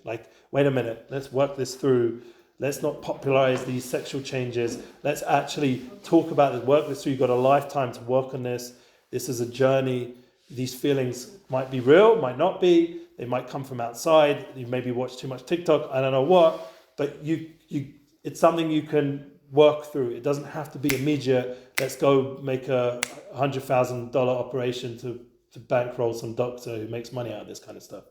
Wait a minute, let's work this through. Let's not popularize these sexual changes. Let's actually talk about it, work this through. You've got a lifetime to work on this. This is a journey. These feelings might be real, might not be. They might come from outside. You maybe watch too much TikTok. I don't know what. But it's something you can work through. It doesn't have to be immediate. Let's go make a $100,000 operation to bankroll some doctor who makes money out of this kind of stuff.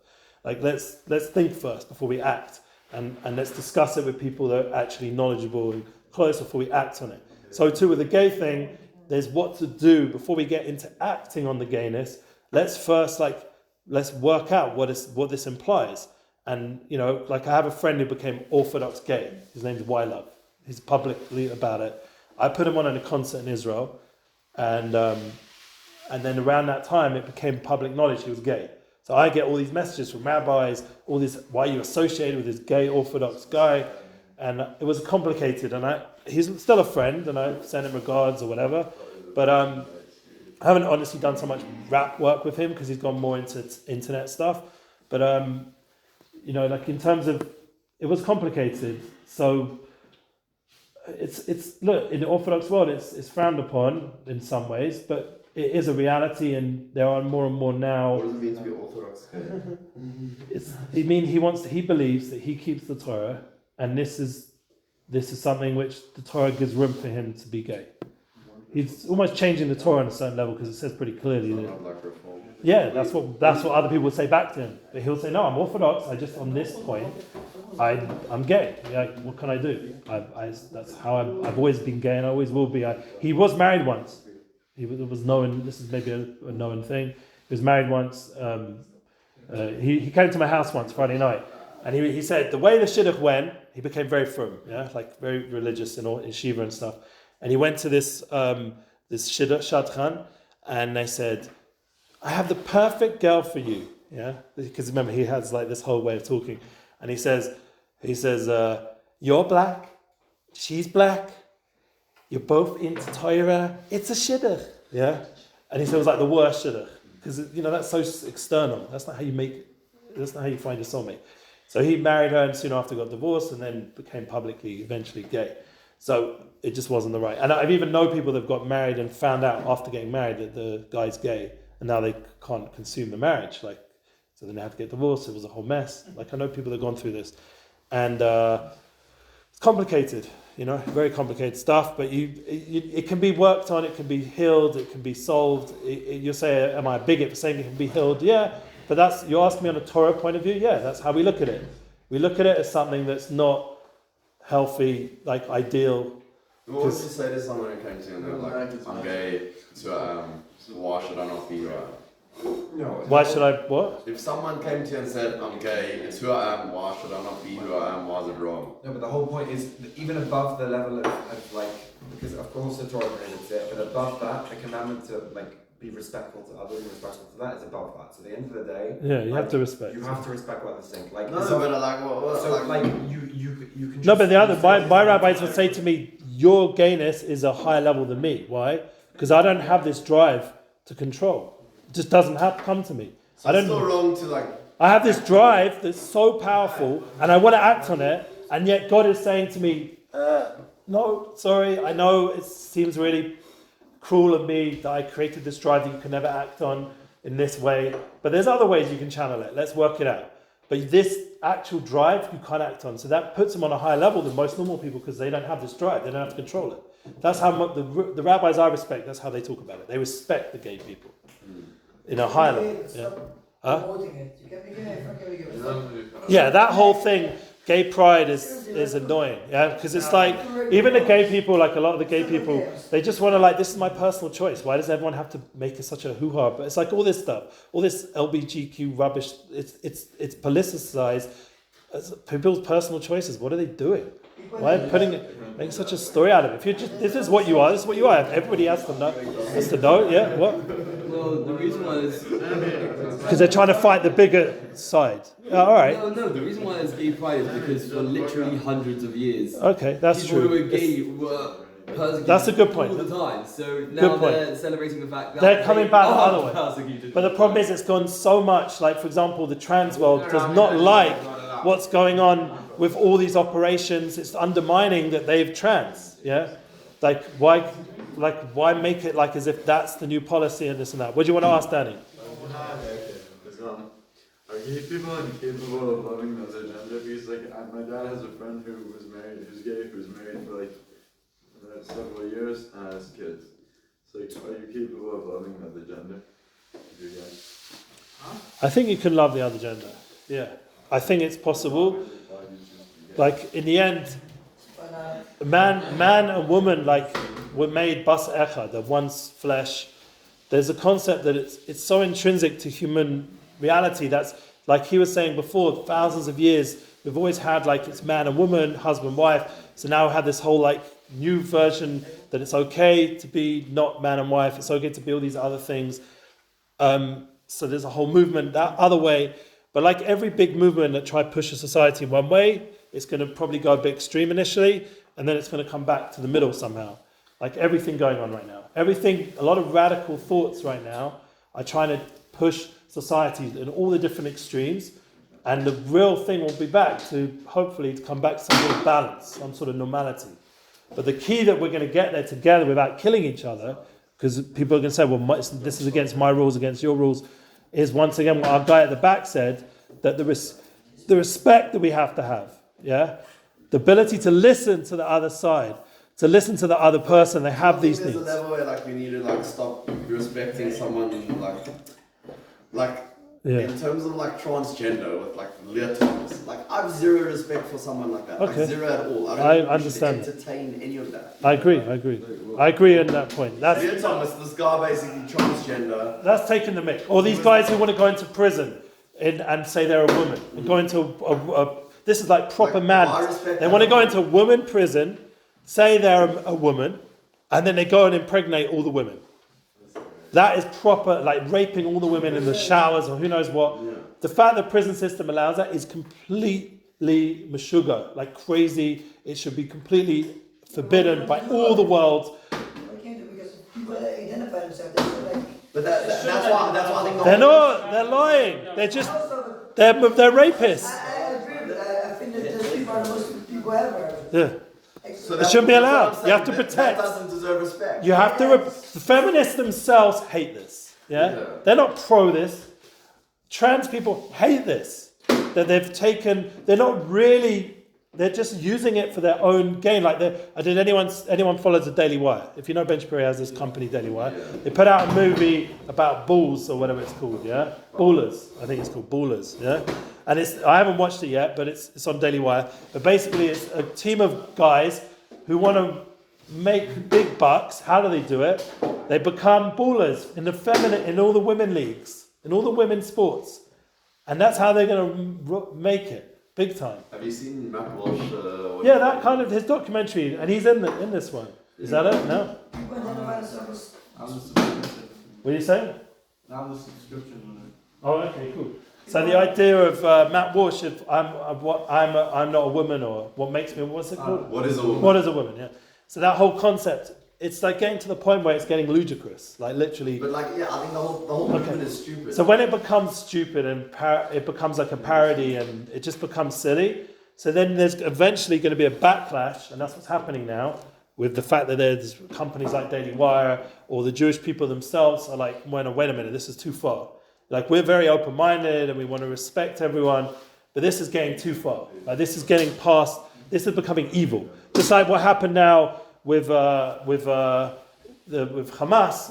Let's think first before we act. And let's discuss it with people that are actually knowledgeable and close before we act on it. So too with the gay thing, there's what to do before we get into acting on the gayness. Let's first let's work out what this implies. And I have a friend who became Orthodox gay. His name's Love. He's publicly about it. I put him on a concert in Israel, and then around that time it became public knowledge he was gay. So I get all these messages from rabbis, all this, why are you associated with this gay Orthodox guy? And it was complicated, and he's still a friend, and I send him regards or whatever. But I haven't honestly done so much rap work with him because he's gone more into internet stuff. But in terms of, it was complicated. So it's look, in the Orthodox world, it's frowned upon in some ways, but it is a reality, and there are more and more now. What does it mean to be Orthodox? He believes that he keeps the Torah, and this is something which the Torah gives room for him to be gay. He's almost changing the Torah on a certain level because it says pretty clearly that. Yeah, that's what other people would say back to him. But he'll say, "No, I'm Orthodox. On this point, I'm gay. What can I do? That's how I've always been gay, and I always will be." He was married once. It was known. This is maybe a known thing. He was married once. He came to my house once Friday night, and he said the way the shidduch went, he became very frum, very religious in shiva and stuff. And he went to this shidduch shadchan, and they said, "I have the perfect girl for you." Yeah, because remember he has this whole way of talking, and he says, "You're black, she's black. You're both into Torah. It's a shidduch." Yeah, and he said it was the worst shidduch because that's so external. That's not how you find your soulmate. So he married her, and soon after got divorced, and then became publicly eventually gay. So it just wasn't the right. And I've even known people that got married and found out after getting married that the guy's gay, and now they can't consume the marriage. So then they had to get divorced. It was a whole mess. Like, I know people that have gone through this. And it's complicated, very complicated stuff. But it can be worked on, it can be healed, it can be solved. You say, am I a bigot for saying it can be healed? Yeah. But you ask me on a Torah point of view, yeah, that's how we look at it. We look at it as something that's not healthy, like ideal. What would you say to someone who came to you and they're like, I'm gay, so why should I not be who I am? No. Why should I, what? If someone came to you and said, I'm gay, it's who I am, why should I not be who I am, why is it wrong? No, but the whole point is that even above the level of like, because of course the Torah prohibits it, but above that, the commandment to like be respectful to others and respectful to that is above that. So at the end of the day, Yeah, you have to respect. You have to respect what others think. Like, No, but like, what so like, you can. No, but just- my rabbis would say to me, your gayness is a higher level than me. Why? Because I don't have this drive to control. It just doesn't come to me. so it's still wrong to like, I have this drive that's so powerful, and I want to act on it, and yet God is saying to me, no, sorry, I know it seems really cruel of me that I created this drive that you can never act on in this way, but there's other ways you can channel it. Let's work it out. But this actual drive you can't act on, so that puts them on a higher level than most normal people because they don't have this drive. They don't have to control it. That's how the rabbis I respect. That's how they talk about it. They respect the gay people in a higher level. Yeah. Huh? Promoting it. You can be gay, fuck everything. Yeah, that whole thing, gay pride is annoying. Yeah, because it's like even the gay people, like a lot of the gay people, they just want to like, this is my personal choice. Why does everyone have to make it such a hoo-ha? But it's like all this stuff, all this LGBTQ rubbish. It's politicized as people's personal choices. What are they doing? Why are they making such a story out of it? If you're just, this is what you are. This is what you are. Everybody has to know. Yeah. What? Well, the reason why is Because they're trying to fight the bigger side. All right. No. The reason why there's gay pride is because for literally hundreds of years, Okay, that's people true. who were gay were persecuted. That's a good point. All the time. So now Good point. they're celebrating the fact that They're coming back the are other way. persecuted. But the problem is it's gone so much, like for example, the trans world does not like what's going on with all these operations. It's undermining that they've trans, yeah? Like why make it like as if that's the new policy and this and that? What do you want to ask, Danny? Are gay people incapable of loving another gender? Because like my dad has a friend who's gay, who's married for like several years and has kids. So like, are you capable of loving another gender? You guys? I think you can love the other gender. Yeah. I think it's possible. Like in the end, man and woman like were made bas echad, they're one's flesh. There's a concept that it's so intrinsic to human reality that's like he was saying before, thousands of years we've always had like it's man and woman, husband, wife. So now we have this whole like new version that it's okay to be not man and wife, it's okay to be all these other things. So there's a whole movement that other way. But like every big movement that try to push a society in one way, it's going to probably go a bit extreme initially, and then it's going to come back to the middle somehow. Like everything going on right now. A lot of radical thoughts right now are trying to push society in all the different extremes, and the real thing will be back to, hopefully, to come back to some sort of balance, some sort of normality. But the key that we're going to get there together without killing each other, because people are going to say, well, this is against my rules, against your rules, is once again what our guy at the back said, that the respect that we have to have, yeah? The ability to listen to the other side, to listen to the other person, they have these there's needs. a level where like we need to like stop respecting someone like Yeah. in terms of like transgender with like leotards. Like I have zero respect for someone like that. Okay. Like zero at all. I don't think we understand. should entertain any of that. I agree on that point. Leotard is this guy basically transgender. That's taking the mick. Or these guys who want to go into prison and say they're a woman. And go into this is like proper Like, man. I respect They that. want to go into a woman prison, say they're a woman, and then they go and impregnate all the women. That is proper, like raping all the women in the showers or who knows what. Yeah. The fact that the prison system allows that is completely meshuggah, like crazy. It should be completely forbidden by all the world. Why can't it? Because people identify themselves. They're like, But that's why I think They're not. They're lying. They're rapists. I agree, but I think that those people are the most people ever. Yeah. So It that's shouldn't be what I'm allowed. saying. You have to That protect. doesn't deserve respect. You have to. The feminists themselves hate this. Yeah? Yeah. They're not pro this. Trans people hate this. That they've taken, they're just using it for their own gain. Like, did anyone follows the Daily Wire? If you know Ben Shapiro has this company, Daily Wire, they put out a movie about bulls or whatever it's called, yeah? Ballers. I think it's called Ballers, yeah? And I haven't watched it yet, but it's on Daily Wire. But basically it's a team of guys who want to make big bucks. How do they do it? They become ballers in all the women leagues, in all the women's sports. And that's how they're going to make it, big time. Have you seen Matt Walsh? Yeah, that kind of his documentary, and he's in this one. Is that it? No? What are you saying? Now the subscription on it. Oh, okay, cool. So the idea of Matt Walsh, if I'm not a woman, or what makes me, what's it called? What is a woman? What is a woman? Yeah. So that whole concept, it's like getting to the point where it's getting ludicrous, like literally. But like, yeah, I think the whole movement is stupid. So when it becomes stupid and it becomes like a parody and it just becomes silly, so then there's eventually going to be a backlash, and that's what's happening now with the fact that there's companies like Daily Wire or the Jewish people themselves are like, wait a minute, this is too far. Like, we're very open-minded and we want to respect everyone, but this is getting too far. Like, this is getting past. This is becoming evil. Just like what happened now with Hamas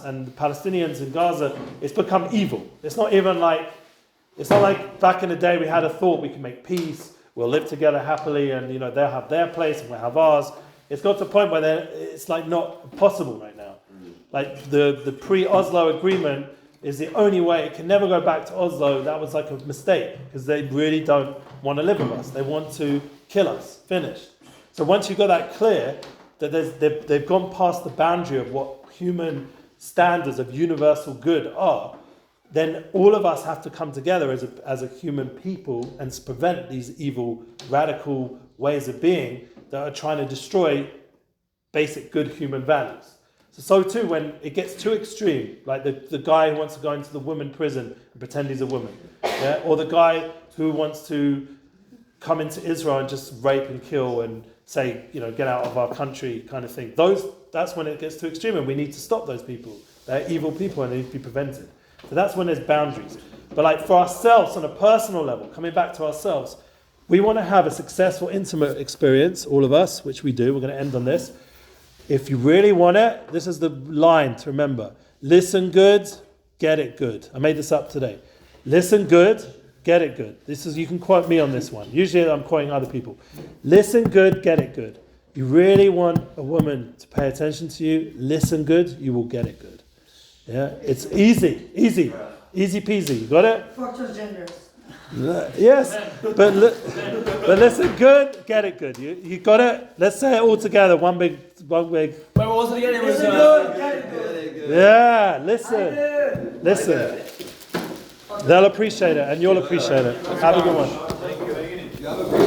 and the Palestinians in Gaza. It's become evil. It's not like back in the day we had a thought we can make peace, we'll live together happily, and they'll have their place and we'll have ours. It's got to a point where it's like not possible right now. Like the pre-Oslo agreement is the only way. It can never go back to Oslo. That was like a mistake because they really don't want to live with us. They want to kill us. Finished. So once you've got that clear, that they've gone past the boundary of what human standards of universal good are, then all of us have to come together as a human people and prevent these evil, radical ways of being that are trying to destroy basic good human values. So too, when it gets too extreme, like the guy who wants to go into the women prison and pretend he's a woman, yeah? Or the guy who wants to come into Israel and just rape and kill and say, get out of our country kind of thing. That's when it gets too extreme, and we need to stop those people. They're evil people and they need to be prevented. So that's when there's boundaries. But like for ourselves, on a personal level, coming back to ourselves, we want to have a successful, intimate experience, all of us, which we do. We're going to end on this. If you really want it, this is the line to remember. Listen good, get it good. I made this up today. Listen good, get it good. You can quote me on this one. Usually I'm quoting other people. Listen good, get it good. You really want a woman to pay attention to you, listen good, you will get it good. Yeah, it's easy peasy. You got it? Fuck those genders. Yes, but listen good, get it good. You got it? Let's say it all together. One big. Wait, what was it again? It was Yeah, listen. They'll appreciate it, and you'll appreciate it. Have a good one.